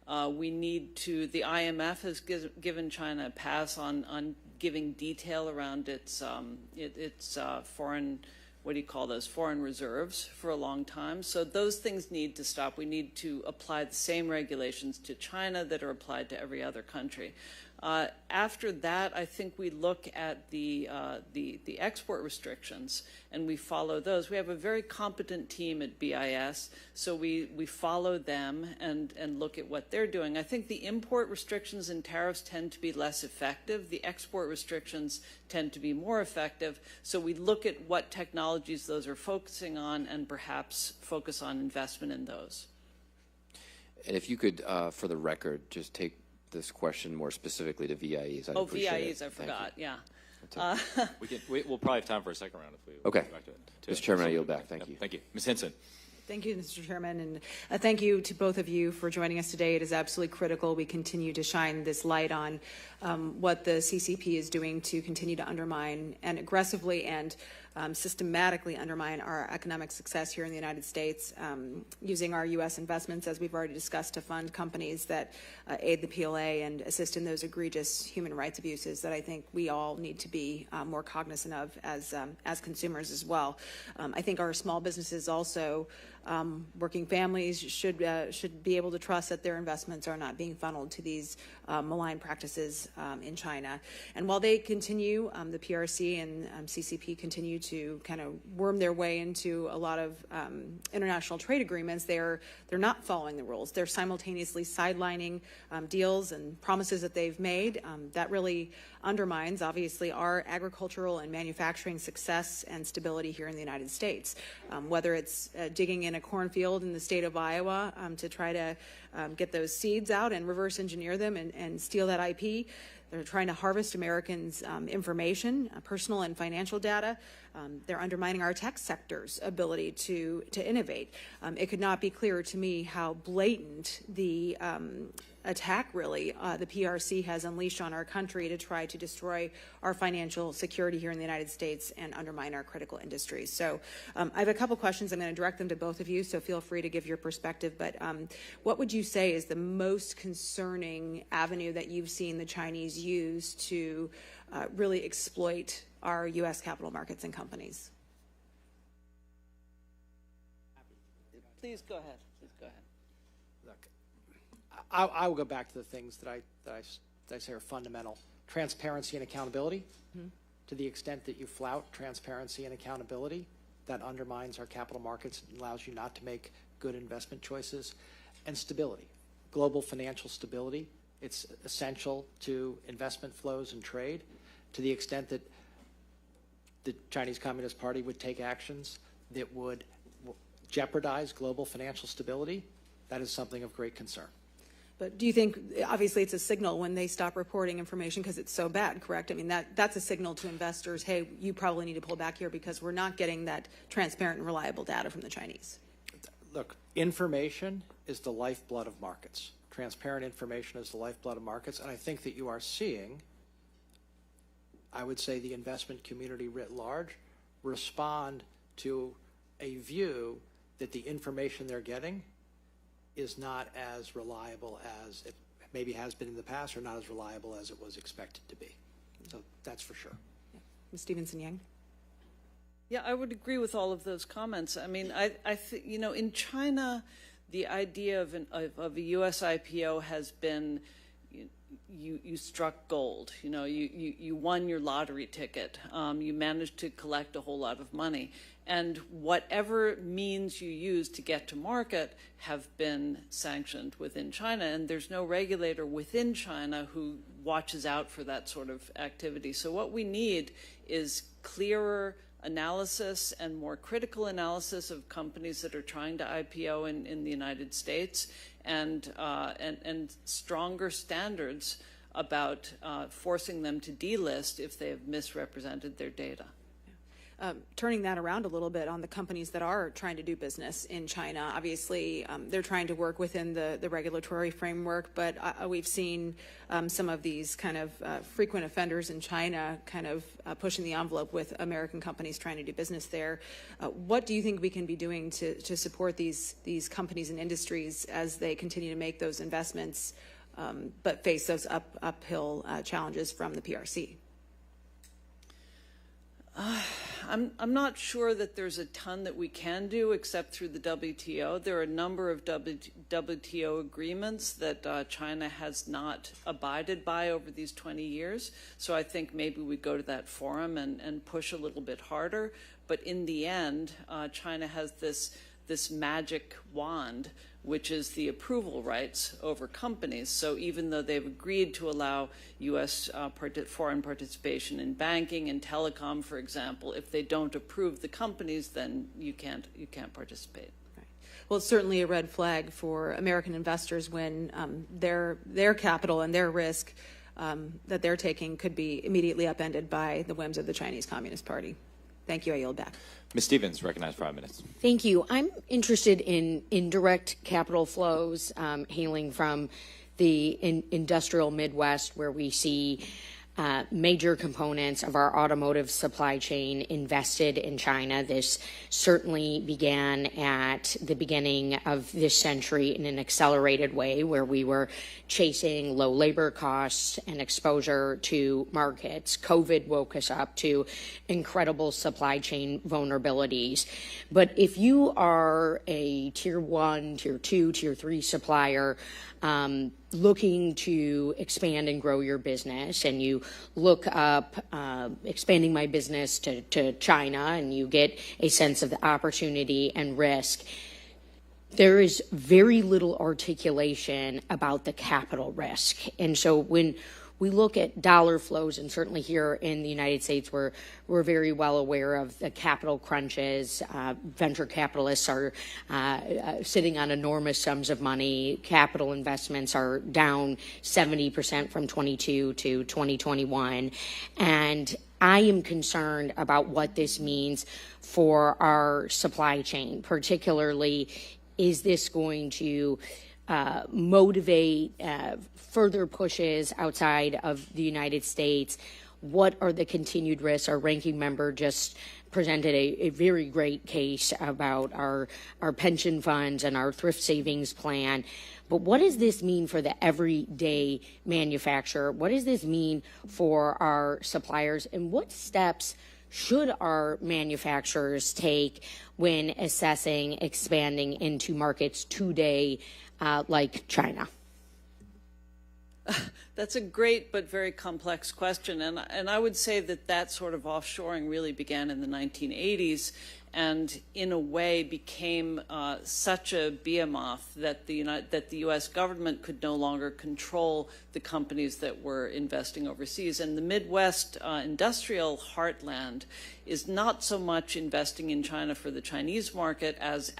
The IMF has given China a pass on giving detail around its foreign, what do you call those, foreign reserves for a long time. So those things need to stop. We need to apply the same regulations to China that are applied to every other country. After that, I think we look at the export restrictions and we follow those. We have a very competent team at BIS, so we follow them and look at what they're doing. I think the import restrictions and tariffs tend to be less effective. The export restrictions tend to be more effective. So we look at what technologies those are focusing on and perhaps focus on investment in those. And if you could, for the record, just take this question more specifically to VIEs. I'd appreciate VIEs, it. I forgot, yeah. We'll probably have time for a second round if we Okay. go back to it. Mr. Chairman, I yield back. Thank you. Thank you. Ms. Hinson. Thank you, Mr. Chairman, and thank you to both of you for joining us today. It is absolutely critical we continue to shine this light on what the CCP is doing to continue to undermine and aggressively and systematically undermine our economic success here in the United States, using our U.S. investments, as we've already discussed, to fund companies that aid the PLA and assist in those egregious human rights abuses that I think we all need to be more cognizant of as consumers as well. I think our small businesses also, working families should be able to trust that their investments are not being funneled to these malign practices in China. And while they continue, the PRC and CCP continue to kind of worm their way into a lot of international trade agreements, they're not following the rules. They're simultaneously sidelining deals and promises that they've made. That really undermines, obviously, our agricultural and manufacturing success and stability here in the United States. Whether it's digging in a cornfield in the state of Iowa to try to get those seeds out and reverse engineer them and steal that IP. They're trying to harvest Americans' information, personal and financial data. They're undermining our tech sector's ability to innovate. It could not be clearer to me how blatant the attack, really, the PRC has unleashed on our country to try to destroy our financial security here in the United States and undermine our critical industries. So I have a couple questions. I'm going to direct them to both of you, so feel free to give your perspective. But what would you say is the most concerning avenue that you've seen the Chinese use to really exploit our U.S. capital markets and companies? Please go ahead. Please go ahead. Look, I will go back to the things that I say are fundamental. Transparency and accountability. Mm-hmm. To the extent that you flout transparency and accountability, that undermines our capital markets and allows you not to make good investment choices. And stability, global financial stability. It's essential to investment flows and trade. To the extent that the Chinese Communist Party would take actions that would jeopardize global financial stability, that is something of great concern. But do you think, obviously it's a signal when they stop reporting information because it's so bad, correct? I mean, that's a signal to investors, hey, you probably need to pull back here because we're not getting that transparent and reliable data from the Chinese. Look, information is the lifeblood of markets. Transparent information is the lifeblood of markets, and I think that you are seeing, I would say, the investment community writ large respond to a view that the information they're getting is not as reliable as it maybe has been in the past, or not as reliable as it was expected to be. So that's for sure. Yeah. Ms. Stevenson-Yang? Yeah, I would agree with all of those comments. I mean, I think, you know, in China, the idea of a U.S. IPO has been, you struck gold. You know, you won your lottery ticket. You managed to collect a whole lot of money. And whatever means you use to get to market have been sanctioned within China. And there's no regulator within China who watches out for that sort of activity. So what we need is clearer analysis and more critical analysis of companies that are trying to IPO in the United States, and stronger standards about forcing them to delist if they have misrepresented their data. Turning that around a little bit on the companies that are trying to do business in China, obviously they're trying to work within the regulatory framework, but we've seen some of these kind of frequent offenders in China kind of pushing the envelope with American companies trying to do business there. What do you think we can be doing to support these companies and industries as they continue to make those investments but face those uphill challenges from the PRC? I'm not sure that there's a ton that we can do except through the WTO. There are a number of WTO agreements that China has not abided by over these 20 years. So I think maybe we go to that forum and push a little bit harder. But in the end, China has this magic wand, which is the approval rights over companies. So even though they've agreed to allow U.S. foreign participation in banking and telecom, for example, if they don't approve the companies, then you can't participate. Right. Well, it's certainly a red flag for American investors when their capital and their risk that they're taking could be immediately upended by the whims of the Chinese Communist Party. Thank you. I yield back. Ms. Stevens, recognized for 5 minutes. Thank you. I'm interested in indirect capital flows hailing from the industrial Midwest, where we see major components of our automotive supply chain invested in China. This certainly began at the beginning of this century in an accelerated way, where we were chasing low labor costs and exposure to markets. COVID woke us up to incredible supply chain vulnerabilities. But if you are a tier 1, tier 2, tier 3 supplier, looking to expand and grow your business, and you look up expanding my business to China, and you get a sense of the opportunity and risk, there is very little articulation about the capital risk. And so when we look at dollar flows, and certainly here in the United States, we're very well aware of the capital crunches. Venture capitalists are sitting on enormous sums of money. Capital investments are down 70% from 22 to 2021. And I am concerned about what this means for our supply chain. Particularly, is this going to motivate further pushes outside of the United States? What are the continued risks? Our ranking member just presented a very great case about our pension funds and our thrift savings plan. But what does this mean for the everyday manufacturer? What does this mean for our suppliers? And what steps should our manufacturers take when assessing expanding into markets today like China? That's a great but very complex question, and I would say that sort of offshoring really began in the 1980s, and in a way became such a behemoth that the U.S. government could no longer control the companies that were investing overseas. And the Midwest industrial heartland is not so much investing in China for the Chinese market as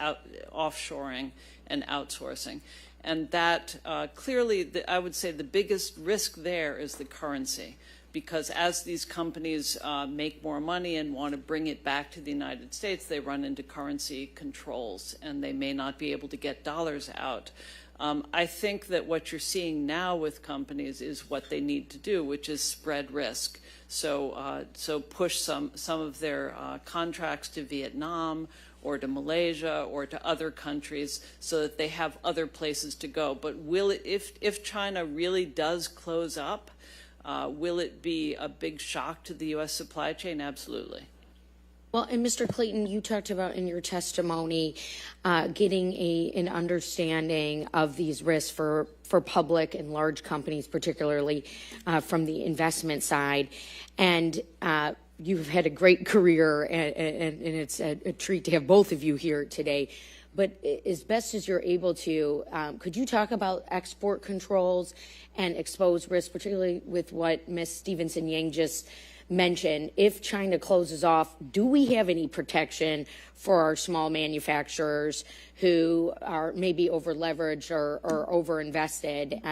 offshoring and outsourcing. And that clearly, I would say the biggest risk there is the currency, because as these companies make more money and want to bring it back to the United States, they run into currency controls and they may not be able to get dollars out. I think that what you're seeing now with companies is what they need to do, which is spread risk. So push some of their contracts to Vietnam or to Malaysia or to other countries so that they have other places to go. But if China really does close up, will it be a big shock to the U.S. supply chain? Absolutely. Well, and Mr. Clayton, you talked about in your testimony getting an understanding of these risks for public and large companies, particularly from the investment side. And you've had a great career, and it's a treat to have both of you here today. But as best as you're able to, could you talk about export controls and exposed risk, particularly with what Ms. Stevenson-Yang just mentioned? If China closes off, do we have any protection for our small manufacturers who are maybe over-leveraged or over-invested?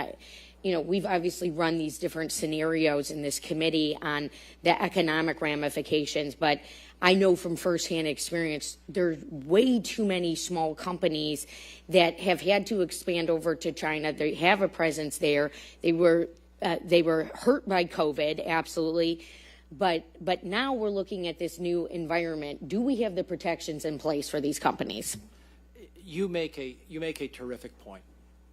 You know, we've obviously run these different scenarios in this committee on the economic ramifications, but I know from firsthand experience there's way too many small companies that have had to expand over to China. They have a presence there. They were hurt by COVID, absolutely, but now we're looking at this new environment. Do we have the protections in place for these companies? You make a terrific point.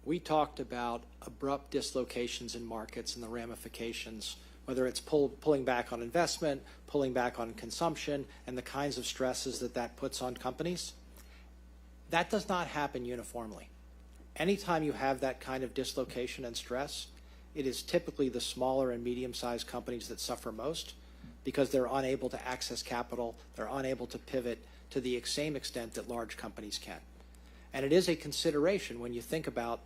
We talked about abrupt dislocations in markets and the ramifications, whether it's pulling back on investment, pulling back on consumption, and the kinds of stresses that puts on companies. That does not happen uniformly. Anytime you have that kind of dislocation and stress, it is typically the smaller and medium-sized companies that suffer most because they're unable to access capital, they're unable to pivot to the same extent that large companies can. And it is a consideration when you think about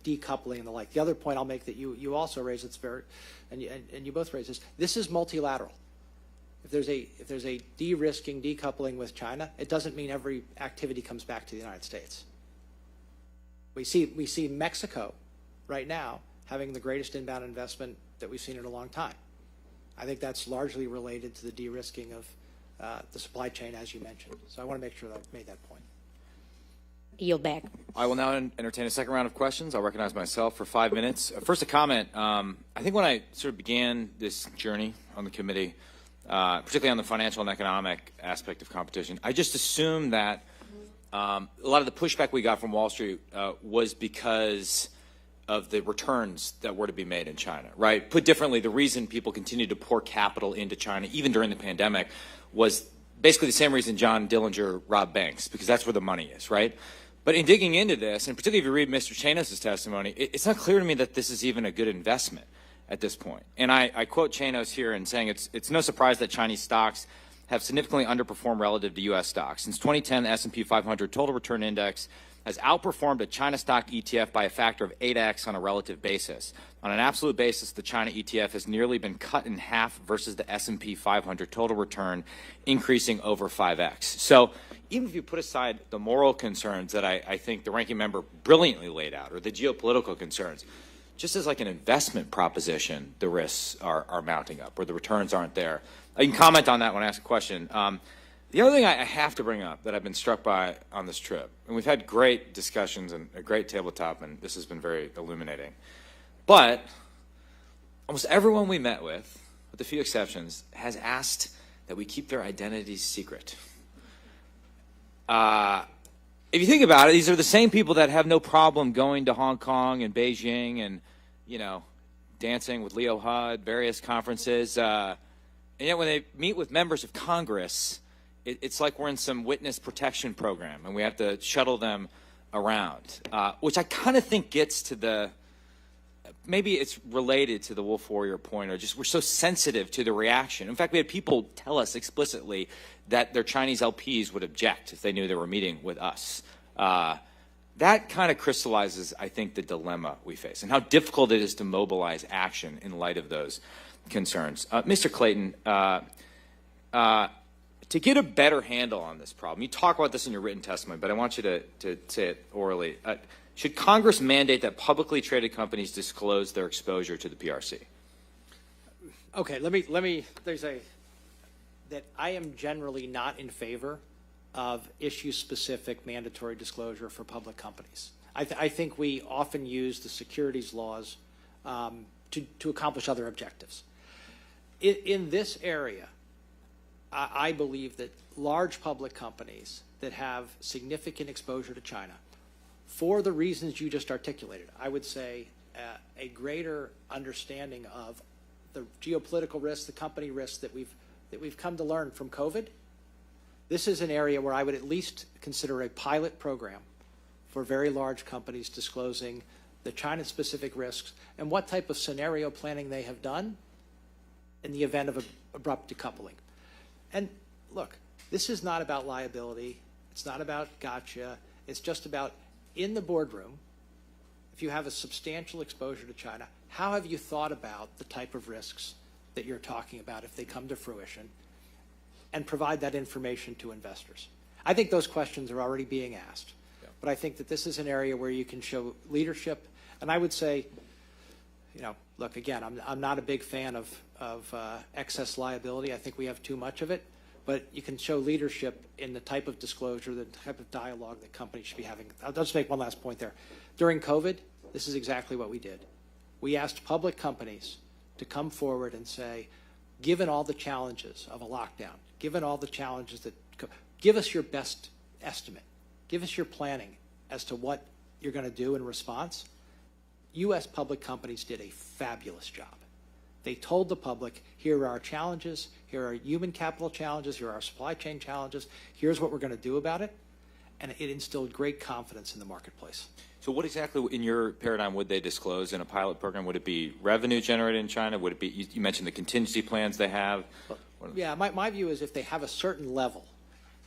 decoupling and the like. The other point I'll make that you also raise, it's very, and you both raise this is multilateral. If there's a de-risking, decoupling with China, it doesn't mean every activity comes back to the United States. We see Mexico right now having the greatest inbound investment that we've seen in a long time. I think that's largely related to the de-risking of the supply chain, as you mentioned. So I want to make sure that I've made that point. Yield back. I will now entertain a second round of questions. I'll recognize myself for 5 minutes. First, a comment. I think when I sort of began this journey on the committee, particularly on the financial and economic aspect of competition, I just assumed that a lot of the pushback we got from Wall Street was because of the returns that were to be made in China, right? Put differently, the reason people continued to pour capital into China, even during the pandemic, was basically the same reason John Dillinger robbed banks, because that's where the money is, right? But in digging into this, and particularly if you read Mr. Chanos' testimony, it's not clear to me that this is even a good investment at this point. And I quote Chanos here in saying it's no surprise that Chinese stocks have significantly underperformed relative to U.S. stocks. Since 2010, the S&P 500 Total Return Index has outperformed a China stock ETF by a factor of 8x on a relative basis. On an absolute basis, the China ETF has nearly been cut in half versus the S&P 500 total return, increasing over 5x. So even if you put aside the moral concerns that I think the ranking member brilliantly laid out, or the geopolitical concerns, just as like an investment proposition, the risks are mounting up, or the returns aren't there. You can comment on that when I ask a question. The other thing I have to bring up that I've been struck by on this trip, and we've had great discussions and a great tabletop, and this has been very illuminating, but almost everyone we met with a few exceptions, has asked that we keep their identities secret. If you think about it, these are the same people that have no problem going to Hong Kong and Beijing and, you know, dancing with Leo Hud, various conferences. And yet when they meet with members of Congress, it's like we're in some witness protection program and we have to shuttle them around, which I kind of think gets to the, maybe it's related to the Wolf Warrior point, or just we're so sensitive to the reaction. In fact, we had people tell us explicitly that their Chinese LPs would object if they knew they were meeting with us. That kind of crystallizes, I think, the dilemma we face and how difficult it is to mobilize action in light of those concerns. Mr. Clayton, to get a better handle on this problem, you talk about this in your written testimony, but I want you to say it orally. Should Congress mandate that publicly traded companies disclose their exposure to the PRC? Okay, let me, that I am generally not in favor of issue-specific mandatory disclosure for public companies. I think we often use the securities laws to accomplish other objectives. In this area, I believe that large public companies that have significant exposure to China, for the reasons you just articulated, I would say a greater understanding of the geopolitical risks, the company risks that we've come to learn from COVID. This is an area where I would at least consider a pilot program for very large companies disclosing the China-specific risks and what type of scenario planning they have done in the event of abrupt decoupling. And look, this is not about liability. It's not about gotcha. It's just about, in the boardroom, if you have a substantial exposure to China, how have you thought about the type of risks that you're talking about if they come to fruition, and provide that information to investors? I think those questions are already being asked. Yeah. But I think that this is an area where you can show leadership. And I would say, you know, look, again, I'm not a big fan of excess liability. I think we have too much of it. But you can show leadership in the type of disclosure, the type of dialogue that companies should be having. I'll just make one last point there. During COVID, this is exactly what we did. We asked public companies to come forward and say, given all the challenges of a lockdown, given all the challenges that, give us your best estimate. Give us your planning as to what you're going to do in response. U.S. public companies did a fabulous job. They told the public, here are our challenges, here are human capital challenges, here are our supply chain challenges, here's what we're going to do about it. And it instilled great confidence in the marketplace. So what exactly, in your paradigm, would they disclose in a pilot program? Would it be revenue generated in China? Would it be, you mentioned the contingency plans they have? Yeah, my view is if they have a certain level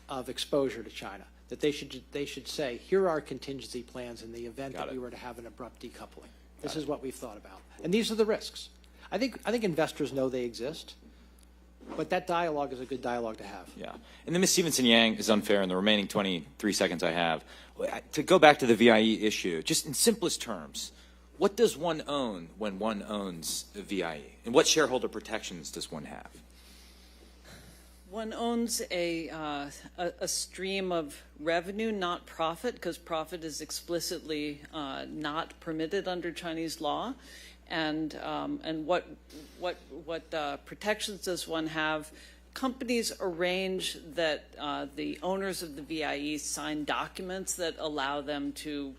of exposure to China, that they should say, here are our contingency plans in the event that we were to have an abrupt decoupling. This is what we've thought about. And these are the risks. I think investors know they exist, but that dialogue is a good dialogue to have. Yeah. And then Ms. Stevenson-Yang is unfair in the remaining 23 seconds I have. To go back to the VIE issue, just in simplest terms, what does one own when one owns a VIE? And what shareholder protections does one have? One owns a stream of revenue, not profit, because profit is explicitly not permitted under Chinese law. And what protections does one have? Companies arrange that the owners of the VIE sign documents that allow them to,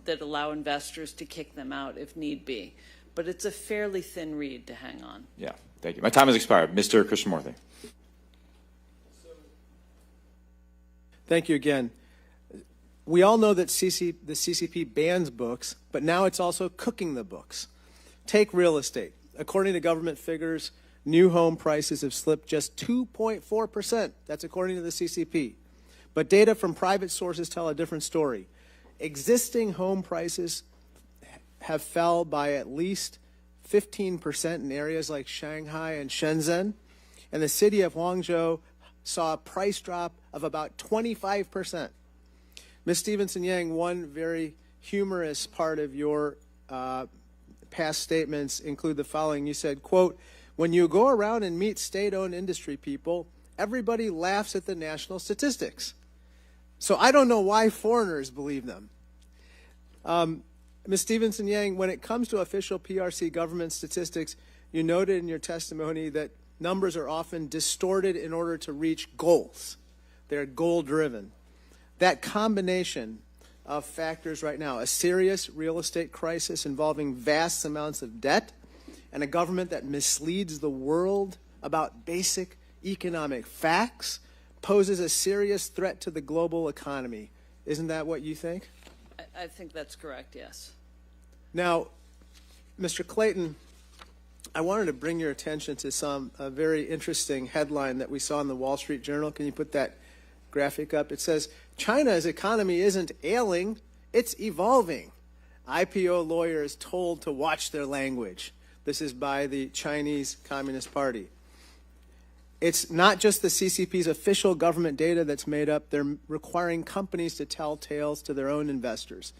that allow investors to kick them out if need be. But it's a fairly thin reed to hang on. Yeah, thank you. My time has expired. Mr. Krishnamurthy. Thank you again. We all know that the CCP bans books, but now it's also cooking the books. Take real estate. According to government figures, new home prices have slipped just 2.4%. That's according to the CCP. But data from private sources tell a different story. Existing home prices have fell by at least 15% in areas like Shanghai and Shenzhen, and the city of Guangzhou saw a price drop of about 25%. Ms. Stevenson-Yang, one very humorous part of your past statements include the following. You said, quote, when you go around and meet state-owned industry people, everybody laughs at the national statistics. So I don't know why foreigners believe them. Ms. Stevenson-Yang, when it comes to official PRC government statistics, you noted in your testimony that numbers are often distorted in order to reach goals. They're goal-driven. That combination of factors right now, a serious real estate crisis involving vast amounts of debt, and a government that misleads the world about basic economic facts, poses a serious threat to the global economy. Isn't that what you think? I think that's correct, yes. Now, Mr. Clayton, I wanted to bring your attention to a very interesting headline that we saw in the Wall Street Journal. Can you put that graphic up? It says, China's economy isn't ailing, it's evolving. IPO lawyers told to watch their language. This is by the Chinese Communist Party. It's not just the CCP's official government data that's made up. They're requiring companies to tell tales to their own investors.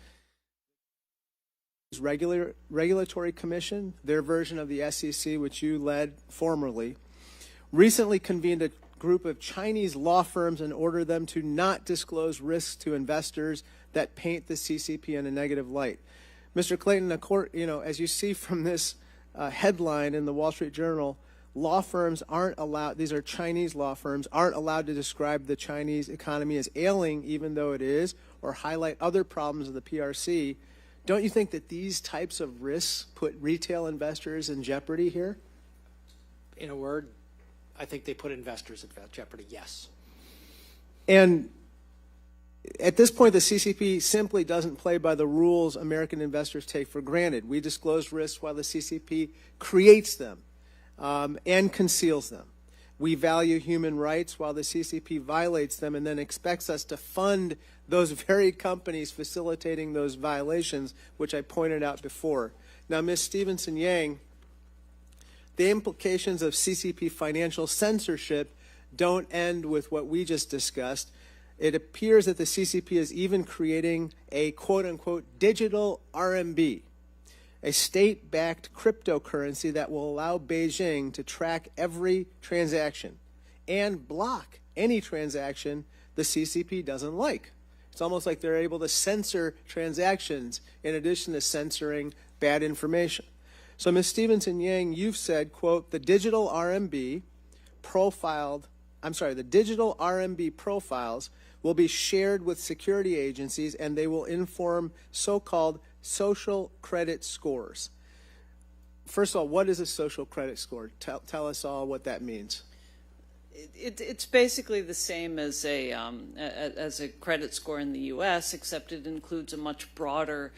Regulatory Commission, their version of the SEC, which you led formerly, recently convened a group of Chinese law firms and ordered them to not disclose risks to investors that paint the CCP in a negative light. Mr. Clayton, as you see from this headline in the Wall Street Journal, law firms aren't allowed, these are Chinese law firms, aren't allowed to describe the Chinese economy as ailing, even though it is, or highlight other problems of the PRC. Don't you think that these types of risks put retail investors in jeopardy here? In a word, I think they put investors at jeopardy, yes. And at this point, the CCP simply doesn't play by the rules American investors take for granted. We disclose risks while the CCP creates them and conceals them. We value human rights while the CCP violates them and then expects us to fund those very companies facilitating those violations, which I pointed out before. Now, Ms. Stevenson-Yang, the implications of CCP financial censorship don't end with what we just discussed. It appears that the CCP is even creating a quote-unquote digital RMB, a state-backed cryptocurrency that will allow Beijing to track every transaction and block any transaction the CCP doesn't like. It's almost like they're able to censor transactions in addition to censoring bad information. So, Ms. Stevenson-Yang, you've said, quote, the digital RMB profiles will be shared with security agencies and they will inform so-called social credit scores. First of all, what is a social credit score? Tell us all what that means. It's basically the same as a credit score in the U.S., except it includes a much broader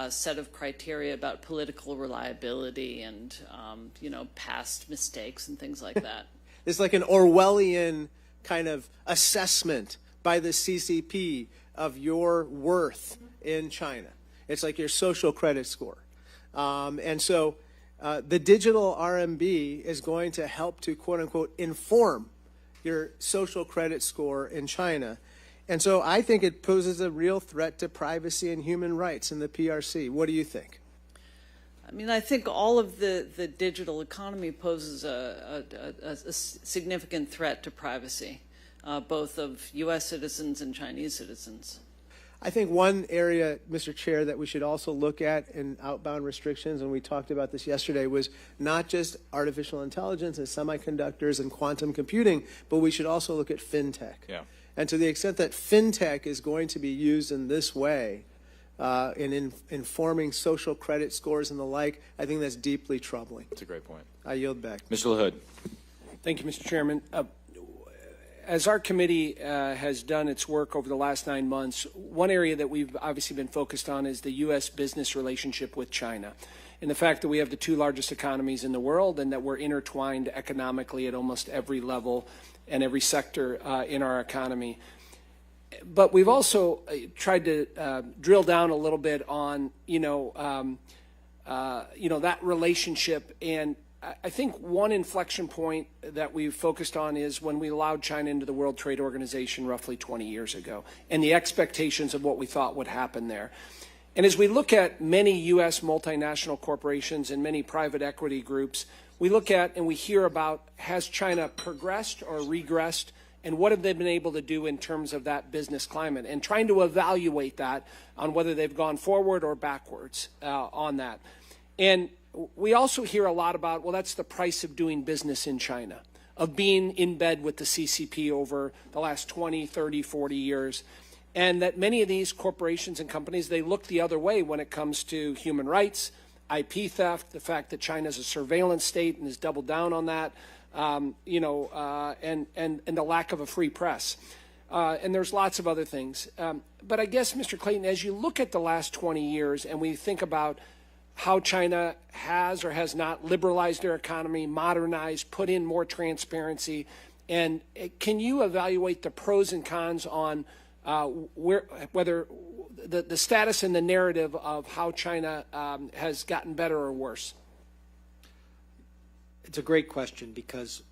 set of criteria about political reliability and past mistakes and things like that. It's like an Orwellian kind of assessment by the CCP of your worth in China. It's like your social credit score. And so the digital RMB is going to help to, quote unquote, inform your social credit score in China. And so I think it poses a real threat to privacy and human rights in the PRC. What do you think? I mean, I think all of the digital economy poses a significant threat to privacy, both of U.S. citizens and Chinese citizens. I think one area, Mr. Chair, that we should also look at in outbound restrictions, and we talked about this yesterday, was not just artificial intelligence and semiconductors and quantum computing, but we should also look at fintech. Yeah. And to the extent that fintech is going to be used in this way, in informing social credit scores and the like, I think that's deeply troubling. That's a great point. I yield back. Mr. LaHood. Thank you, Mr. Chairman. As our committee has done its work over the last 9 months, one area that we've obviously been focused on is the U.S. business relationship with China, and the fact that we have the two largest economies in the world and that we're intertwined economically at almost every level and every sector in our economy. But we've also tried to drill down a little bit on, that relationship. And I think one inflection point that we've focused on is when we allowed China into the World Trade Organization roughly 20 years ago, and the expectations of what we thought would happen there. And as we look at many U.S. multinational corporations and many private equity groups, we look at and we hear about, has China progressed or regressed, and what have they been able to do in terms of that business climate, and trying to evaluate that on whether they've gone forward or backwards on that. And we also hear a lot about, well, that's the price of doing business in China, of being in bed with the CCP over the last 20, 30, 40 years. And that many of these corporations and companies, they look the other way when it comes to human rights, IP theft, the fact that China is a surveillance state and has doubled down on that, and the lack of a free press. And there's lots of other things. But I guess, Mr. Clayton, as you look at the last 20 years and we think about how China has or has not liberalized their economy, modernized, put in more transparency, and can you evaluate the pros and cons on whether the status and the narrative of how China has gotten better or worse? It's a great question, because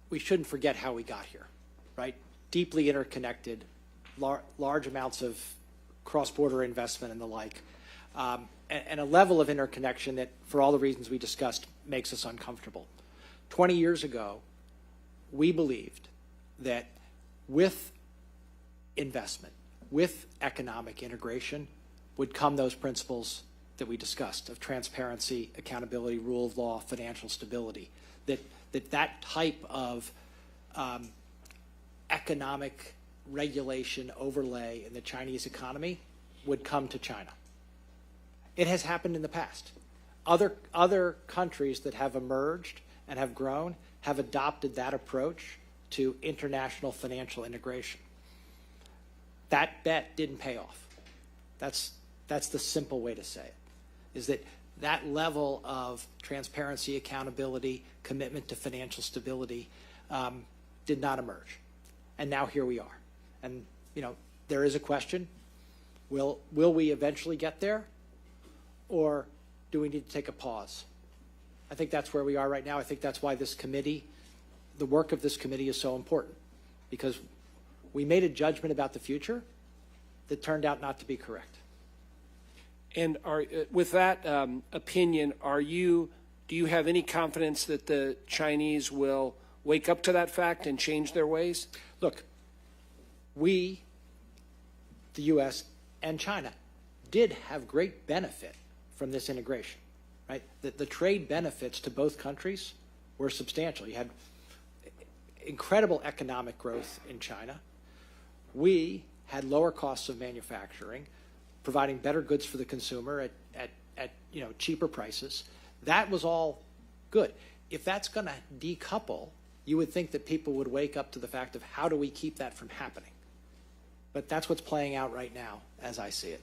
we shouldn't forget how we got here, right? Deeply interconnected, large amounts of cross-border investment and the like, and a level of interconnection that, for all the reasons we discussed, makes us uncomfortable. 20 years ago, we believed that with investment, with economic integration, would come those principles that we discussed of transparency, accountability, rule of law, financial stability, that type of economic regulation overlay in the Chinese economy would come to China. It has happened in the past. Other countries that have emerged and have grown have adopted that approach to international financial integration. That bet didn't pay off. That's the simple way to say it, is that level of transparency, accountability, commitment to financial stability did not emerge. And now here we are. And, there is a question, will we eventually get there? Or do we need to take a pause? I think that's where we are right now. I think that's why this committee, the work of this committee, is so important, because we made a judgment about the future that turned out not to be correct. And with that opinion, do you have any confidence that the Chinese will wake up to that fact and change their ways? Look, we, the U.S. and China, did have great benefit from this integration, right? The trade benefits to both countries were substantial. You had incredible economic growth in China. We had lower costs of manufacturing, providing better goods for the consumer at cheaper prices. That was all good. If that's going to decouple, you would think that people would wake up to the fact of, how do we keep that from happening? But that's what's playing out right now, as I see it.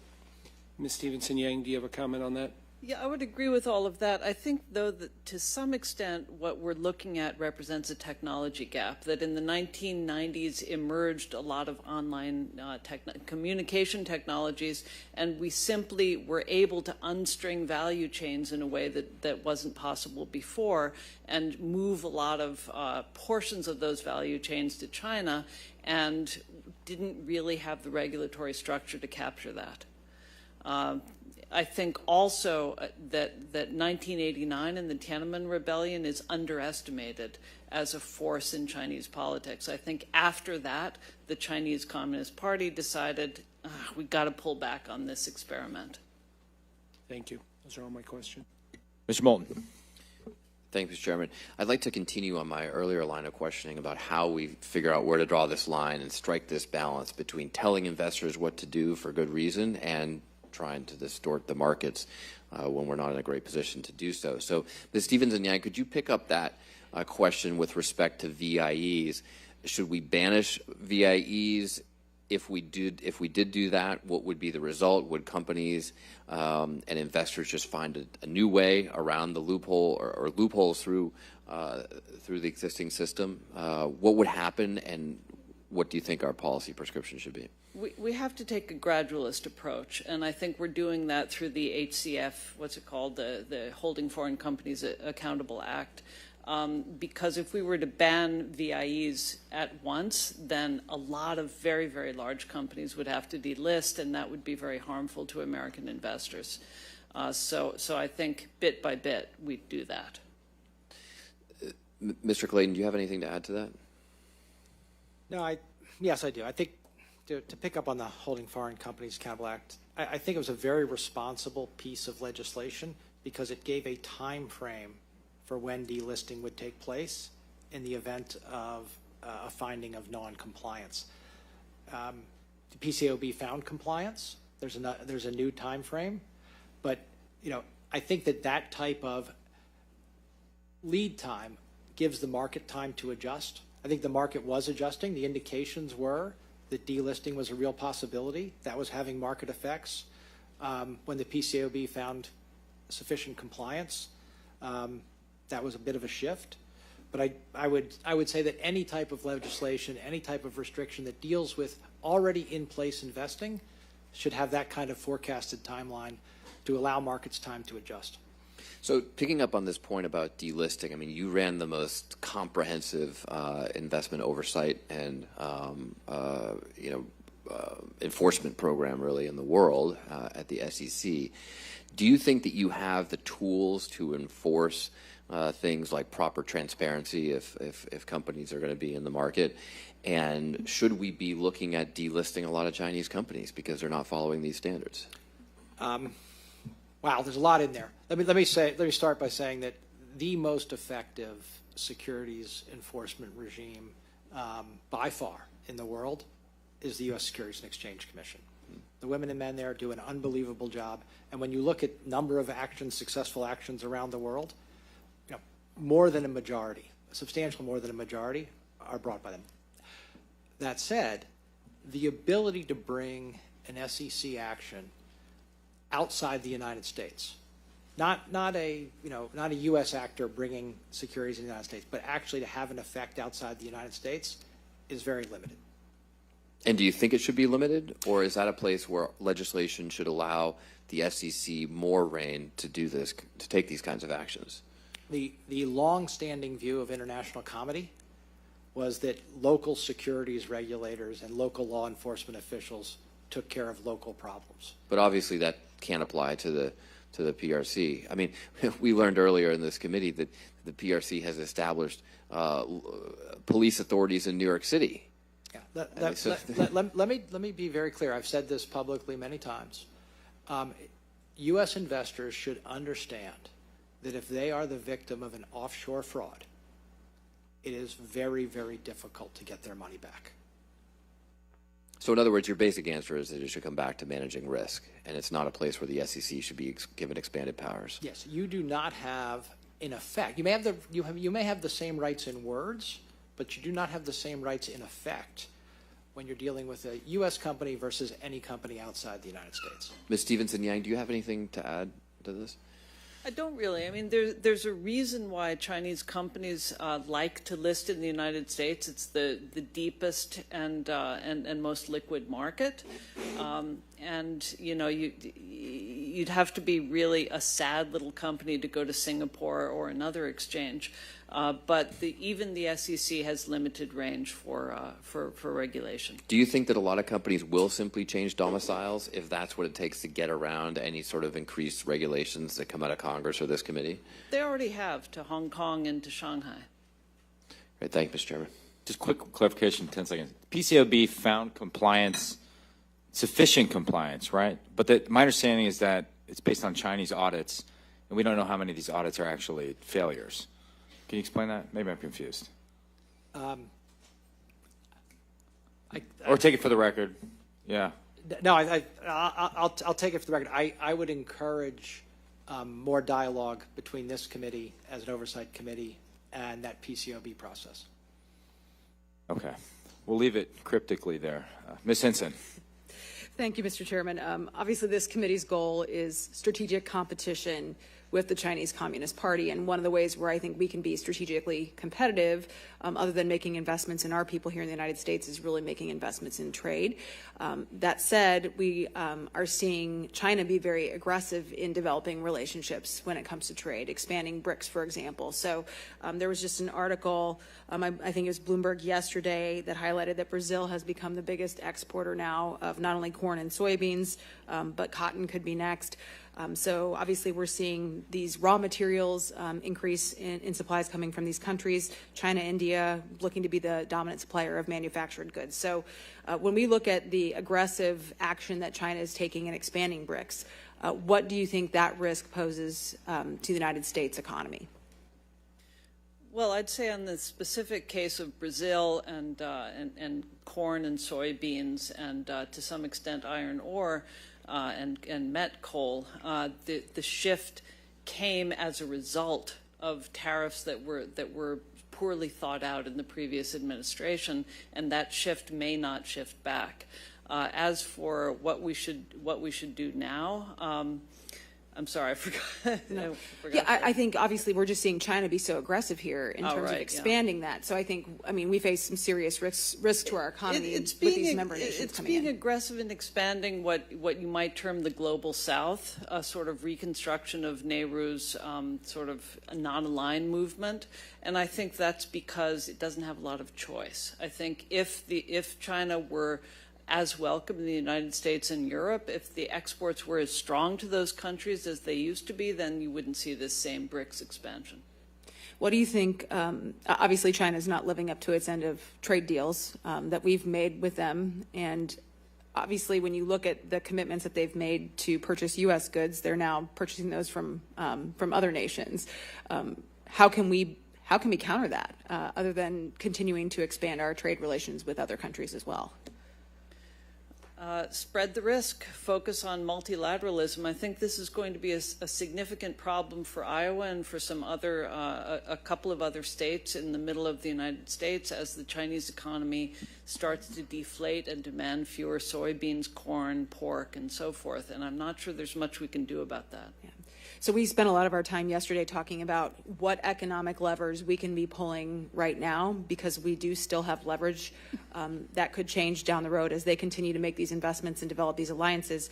Ms. Stevenson-Yang, do you have a comment on that? Yeah, I would agree with all of that. I think, though, that to some extent what we're looking at represents a technology gap, that in the 1990s emerged a lot of online communication technologies, and we simply were able to unstring value chains in a way that wasn't possible before, and move a lot of portions of those value chains to China, and didn't really have the regulatory structure to capture that. I think also that 1989 and the Tiananmen Rebellion is underestimated as a force in Chinese politics. I think after that, the Chinese Communist Party decided, we've got to pull back on this experiment. Thank you. Those are all my questions. Mr. Moulton. Thank you, Mr. Chairman. I'd like to continue on my earlier line of questioning about how we figure out where to draw this line and strike this balance between telling investors what to do for good reason and trying to distort the markets when we're not in a great position to do so. So, Ms. Stevenson-Yang, could you pick up that question with respect to VIEs? Should we banish VIEs? If we did do that, what would be the result? Would companies and investors just find a new way around the loophole or loopholes through the existing system? What would happen, and what do you think our policy prescription should be? We have to take a gradualist approach, and I think we're doing that through the HCF, what's it called, the Holding Foreign Companies Accountable Act. because if we were to ban VIEs at once, then a lot of very, very large companies would have to delist, and that would be very harmful to American investors. So I think bit by bit we'd do that. Mr. Clayton, do you have anything to add to that? No, yes, I do. I think to pick up on the Holding Foreign Companies Accountable Act, I think it was a very responsible piece of legislation because it gave a time frame for when delisting would take place in the event of a finding of non-compliance. The PCAOB found compliance. There's a new time frame, but I think that type of lead time gives the market time to adjust. I think the market was adjusting. The indications were that delisting was a real possibility. That was having market effects. When the PCAOB found sufficient compliance, that was a bit of a shift. But I would say that any type of legislation, any type of restriction that deals with already in place investing should have that kind of forecasted timeline to allow markets time to adjust. So picking up on this point about delisting, I mean, you ran the most comprehensive investment oversight and enforcement program really in the world at the SEC. Do you think that you have the tools to enforce things like proper transparency if companies are going to be in the market? And should we be looking at delisting a lot of Chinese companies because they're not following these standards? Wow, there's a lot in there. Let me start by saying that the most effective securities enforcement regime by far in the world is the U.S. Securities and Exchange Commission. The women and men there do an unbelievable job. And when you look at number of actions, successful actions around the world, more than a majority, a substantial more than a majority, are brought by them. That said, the ability to bring an SEC action outside the United States, not a U.S. actor bringing securities in the United States, but actually to have an effect outside the United States is very limited. And do you think it should be limited, or is that a place where legislation should allow the SEC more reign to do this, to take these kinds of actions? The long-standing view of international comedy was that local securities regulators and local law enforcement officials took care of local problems. But obviously that can't apply to the PRC. I mean, we learned earlier in this committee that the PRC has established police authorities in New York City. Yeah. Let me be very clear. I've said this publicly many times. U.S. investors should understand that if they are the victim of an offshore fraud, it is very, very difficult to get their money back. So in other words, your basic answer is that it should come back to managing risk, and it's not a place where the SEC should be given expanded powers. Yes, you do not have, in effect, you may have the same rights in words, but you do not have the same rights in effect when you're dealing with a U.S. company versus any company outside the United States. Ms. Stevenson-Yang, do you have anything to add to this? I don't really. I mean, there's a reason why Chinese companies like to list in the United States. It's the deepest and most liquid market, and you'd have to be really a sad little company to go to Singapore or another exchange. But even the SEC has limited range for regulation. Do you think that a lot of companies will simply change domiciles if that's what it takes to get around any sort of increased regulations that come out of Congress or this committee? They already have, to Hong Kong and to Shanghai. Right, thank you, Mr. Chairman. Just quick clarification, 10 seconds. PCAOB found compliance, sufficient compliance, right? But my understanding is that it's based on Chinese audits, and we don't know how many of these audits are actually failures. Can you explain that? Maybe I'm confused. Or take it for the record. Yeah. No, I'll take it for the record. I would encourage more dialogue between this committee as an oversight committee and that PCAOB process. Okay. We'll leave it cryptically there. Ms. Hinson. Thank you, Mr. Chairman. Obviously, this committee's goal is strategic competition with the Chinese Communist Party. And one of the ways where I think we can be strategically competitive, other than making investments in our people here in the United States, is really making investments in trade. That said, we are seeing China be very aggressive in developing relationships when it comes to trade, expanding BRICS, for example. So there was just an article, I think it was Bloomberg yesterday, that highlighted that Brazil has become the biggest exporter now of not only corn and soybeans, but cotton could be next. So obviously we're seeing these raw materials increase in supplies coming from these countries. China, India, looking to be the dominant supplier of manufactured goods. So when we look at the aggressive action that China is taking in expanding BRICS, what do you think that risk poses to the United States economy? Well, I'd say on the specific case of Brazil and corn and soybeans and to some extent iron ore, and met coal, the shift came as a result of tariffs that were poorly thought out in the previous administration, and that shift may not shift back. As for what we should do now, I'm sorry, I forgot. No. I think obviously we're just seeing China be so aggressive here in terms of expanding that. So I mean, we face some serious risks to our economy with these member nations coming in. It's being aggressive in expanding what you might term the global south, a sort of reconstruction of Nehru's sort of non-aligned movement. And I think that's because it doesn't have a lot of choice. I think if China were as welcome in the United States and Europe, if the exports were as strong to those countries as they used to be, then you wouldn't see this same BRICS expansion. What do you think? Obviously, China is not living up to its end of trade deals that we've made with them. And obviously, when you look at the commitments that they've made to purchase U.S. goods, they're now purchasing those from other nations. How can we counter that other than continuing to expand our trade relations with other countries as well? Spread the risk, focus on multilateralism. I think this is going to be a significant problem for Iowa and for some other, a couple of other states in the middle of the United States as the Chinese economy starts to deflate and demand fewer soybeans, corn, pork, and so forth. And I'm not sure there's much we can do about that. Yeah. So we spent a lot of our time yesterday talking about what economic levers we can be pulling right now, because we do still have leverage that could change down the road as they continue to make these investments and develop these alliances.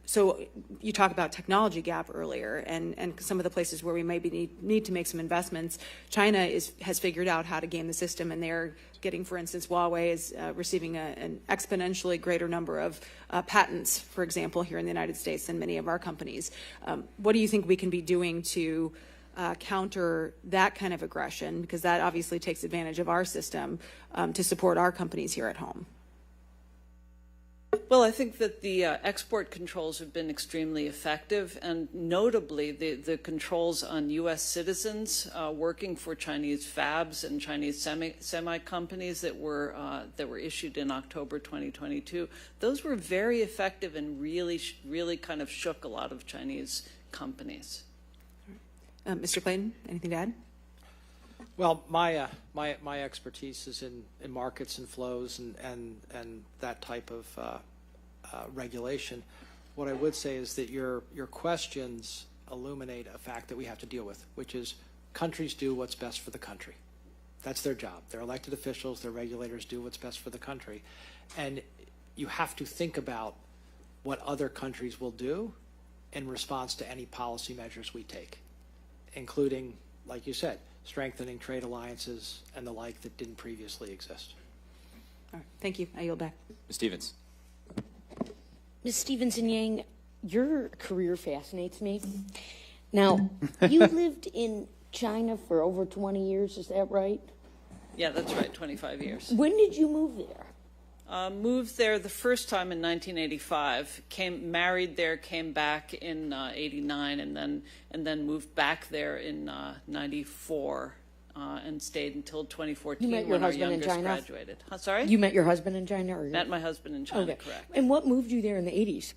So you talk about technology gap earlier and some of the places where we maybe need to make some investments. China has figured out how to game the system, and they're getting, for instance, Huawei is receiving an exponentially greater number of patents, for example, here in the United States than many of our companies. What do you think we can be doing to counter that kind of aggression? Because that obviously takes advantage of our system to support our companies here at home. Well, I think that the export controls have been extremely effective, and notably the controls on U.S. citizens working for Chinese fabs and Chinese semi companies that were issued in October 2022. Those were very effective and really kind of shook a lot of Chinese companies. Mr. Clayton, anything to add? Well, my expertise is in markets and flows and that type of regulation. What I would say is that your questions illuminate a fact that we have to deal with, which is countries do what's best for the country. That's their job. They're elected officials, their regulators do what's best for the country. And you have to think about what other countries will do in response to any policy measures we take, including, like you said, strengthening trade alliances and the like that didn't previously exist. All right, thank you. I yield back. Ms. Stevens. Ms. Stevenson-Yang, your career fascinates me. Now, you lived in China for over 20 years, is that right? Yeah, that's right, 25 years. When did you move there? Moved there the first time in 1985. Married there, came back in 89, and then moved back there in 94, and stayed until 2014 when our youngest graduated. Sorry? You met your husband in China? Or Met my husband in China, correct. And what moved you there in the 80s?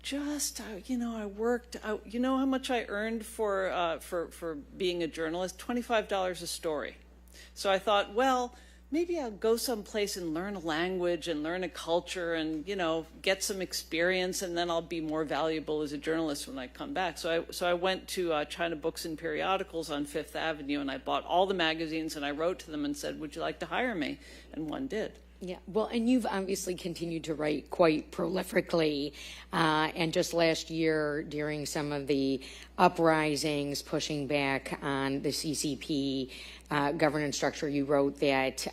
Just, I worked. You know how much I earned for being a journalist? $25 a story. So I thought, well, maybe I'll go someplace and learn a language and learn a culture and, get some experience, and then I'll be more valuable as a journalist when I come back. So I went to China Books and Periodicals on Fifth Avenue, and I bought all the magazines, and I wrote to them and said, would you like to hire me? And one did. Yeah, well, and you've obviously continued to write quite prolifically. And just last year, during some of the uprisings pushing back on the CCP governance structure, you wrote that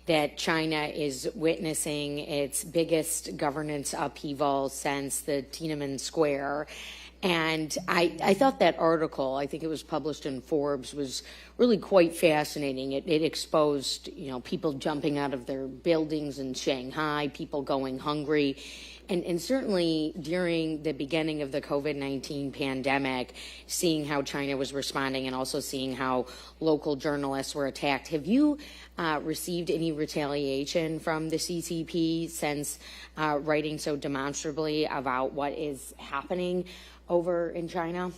that China is witnessing its biggest governance upheaval since the Tiananmen Square. And I thought that article, I think it was published in Forbes, was really quite fascinating. It exposed, people jumping out of their buildings in Shanghai, people going hungry. And certainly during the beginning of the COVID-19 pandemic, seeing how China was responding and also seeing how local journalists were attacked. Have you received any retaliation from the CCP since writing so demonstrably about what is happening over in China?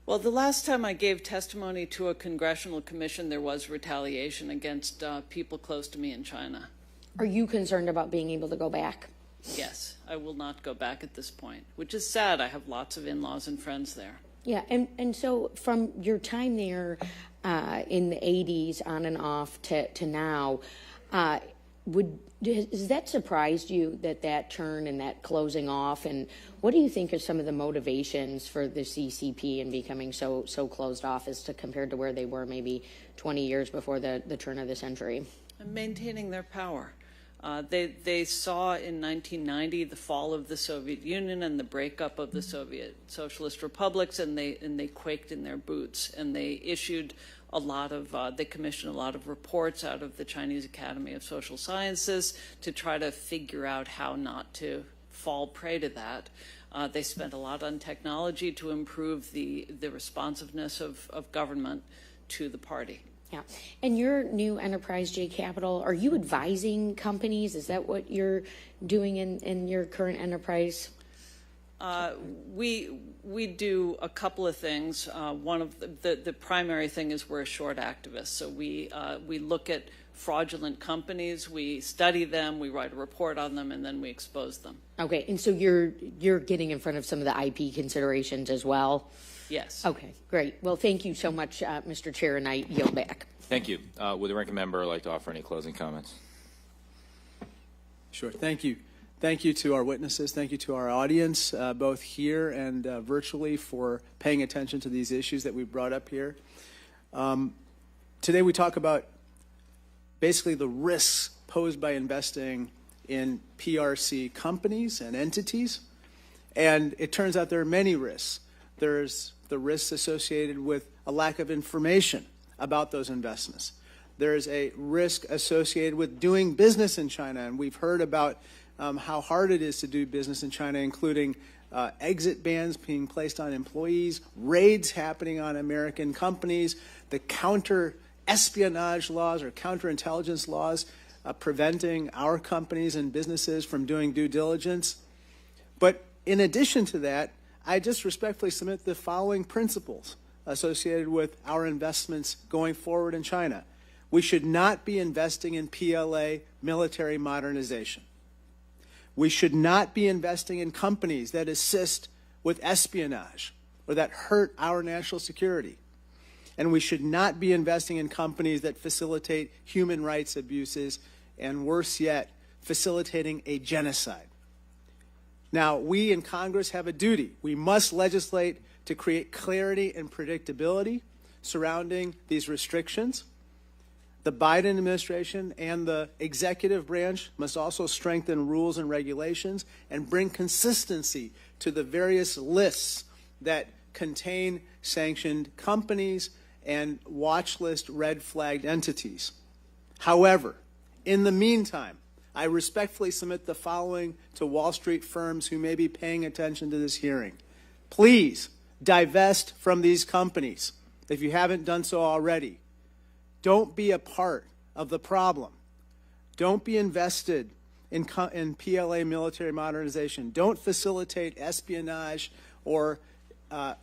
Well, the last time I gave testimony to a congressional commission, there was retaliation against people close to me in China. Are you concerned about being able to go back? Yes, I will not go back at this point, which is sad. I have lots of in-laws and friends there. Yeah, and so from your time there in the 80s on and off to now, has that surprised you, that turn and that closing off? And what do you think are some of the motivations for the CCP in becoming so closed off as to compared to where they were maybe 20 years before the turn of the century? And maintaining their power. They saw in 1990 the fall of the Soviet Union and the breakup of the Soviet Socialist republics, and they quaked in their boots, and they issued they commissioned a lot of reports out of the Chinese Academy of Social Sciences to try to figure out how not to fall prey to that. They spent a lot on technology to improve the responsiveness of government to the party. Yeah. And your new enterprise, J Capital, are you advising companies? Is that what you're doing in your current enterprise? We do a couple of things. One of the primary thing is we're a short activist. So we look at fraudulent companies, we study them, we write a report on them, and then we expose them. Okay. And so you're getting in front of some of the IP considerations as well? Yes. Okay, great. Well, thank you so much, Mr. Chair, and I yield back. Thank you. Would the ranking member like to offer any closing comments? Sure. Thank you. Thank you to our witnesses. Thank you to our audience, both here and virtually, for paying attention to these issues that we brought up here. Today we talk about basically the risks posed by investing in PRC companies and entities. And it turns out there are many risks. There's the risks associated with a lack of information about those investments. There's a risk associated with doing business in China, and we've heard about how hard it is to do business in China, including exit bans being placed on employees, raids happening on American companies, the counter-espionage laws or counterintelligence laws preventing our companies and businesses from doing due diligence. But in addition to that, I just respectfully submit the following principles associated with our investments going forward in China. We should not be investing in PLA military modernization. We should not be investing in companies that assist with espionage or that hurt our national security. And we should not be investing in companies that facilitate human rights abuses and, worse yet, facilitating a genocide. Now, we in Congress have a duty. We must legislate to create clarity and predictability surrounding these restrictions. The Biden administration and the executive branch must also strengthen rules and regulations and bring consistency to the various lists that contain sanctioned companies and watch list red flagged entities. However, in the meantime, I respectfully submit the following to Wall Street firms who may be paying attention to this hearing. Please divest from these companies if you haven't done so already. Don't be a part of the problem. Don't be invested in PLA military modernization. Don't facilitate espionage or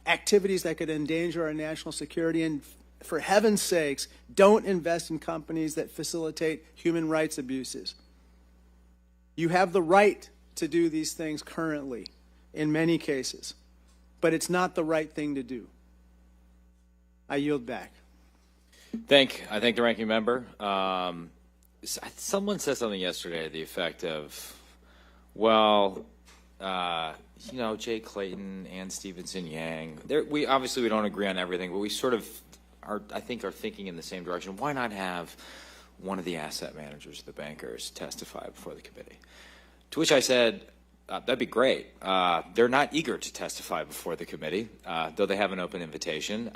activities that could endanger our national security. And for heaven's sakes, don't invest in companies that facilitate human rights abuses. You have the right to do these things currently, in many cases, but it's not the right thing to do. I yield back. I thank the ranking member. Someone said something yesterday to the effect of, well, Jay Clayton and Stevenson-Yang, we don't agree on everything, but we sort of are thinking in the same direction. Why not have one of the asset managers, the bankers, testify before the committee? To which I said, that'd be great. They're not eager to testify before the committee, though they have an open invitation.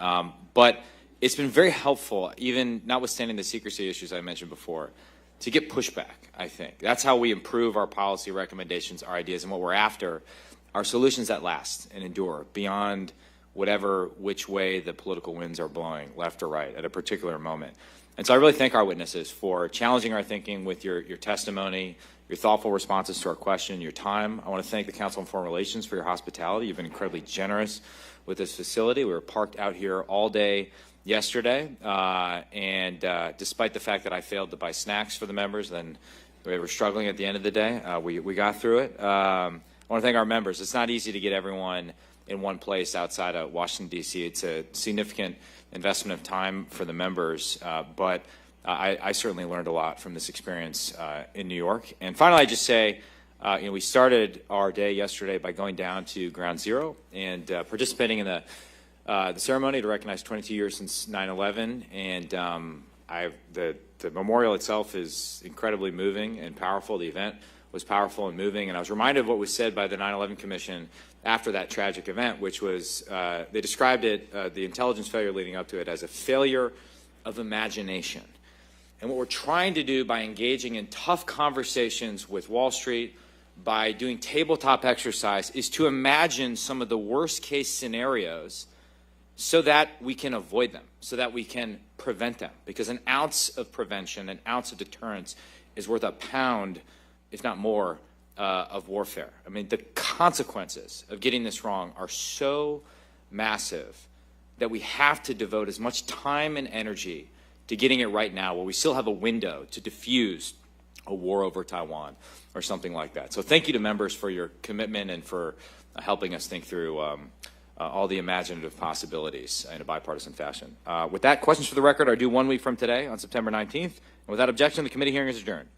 But it's been very helpful, even notwithstanding the secrecy issues I mentioned before, to get pushback, I think. That's how we improve our policy recommendations, our ideas, and what we're after are solutions that last and endure beyond which way the political winds are blowing, left or right, at a particular moment. And so I really thank our witnesses for challenging our thinking with your testimony, your thoughtful responses to our question, your time. I want to thank the Council on Foreign Relations for your hospitality. You've been incredibly generous with this facility. We were parked out here all day yesterday, and despite the fact that I failed to buy snacks for the members, then we were struggling at the end of the day. We got through it. I want to thank our members. It's not easy to get everyone in one place outside of Washington, D.C. It's a significant investment of time for the members, but I certainly learned a lot from this experience in New York. And finally, I just say, we started our day yesterday by going down to Ground Zero and participating in the ceremony to recognize 22 years since 9/11, and the memorial itself is incredibly moving and powerful. The event was powerful and moving, and I was reminded of what was said by the 9/11 Commission after that tragic event, which was they described it, the intelligence failure leading up to it, as a failure of imagination. And what we're trying to do by engaging in tough conversations with Wall Street, by doing tabletop exercise, is to imagine some of the worst case scenarios so that we can avoid them, so that we can prevent them. Because an ounce of prevention, an ounce of deterrence is worth a pound, if not more, of warfare. I mean, the consequences of getting this wrong are so massive that we have to devote as much time and energy to getting it right now, while we still have a window to diffuse a war over Taiwan or something like that. So thank you to members for your commitment and for helping us think through all the imaginative possibilities in a bipartisan fashion. With that, questions for the record are due 1 week from today on September 19th. And without objection, the committee hearing is adjourned.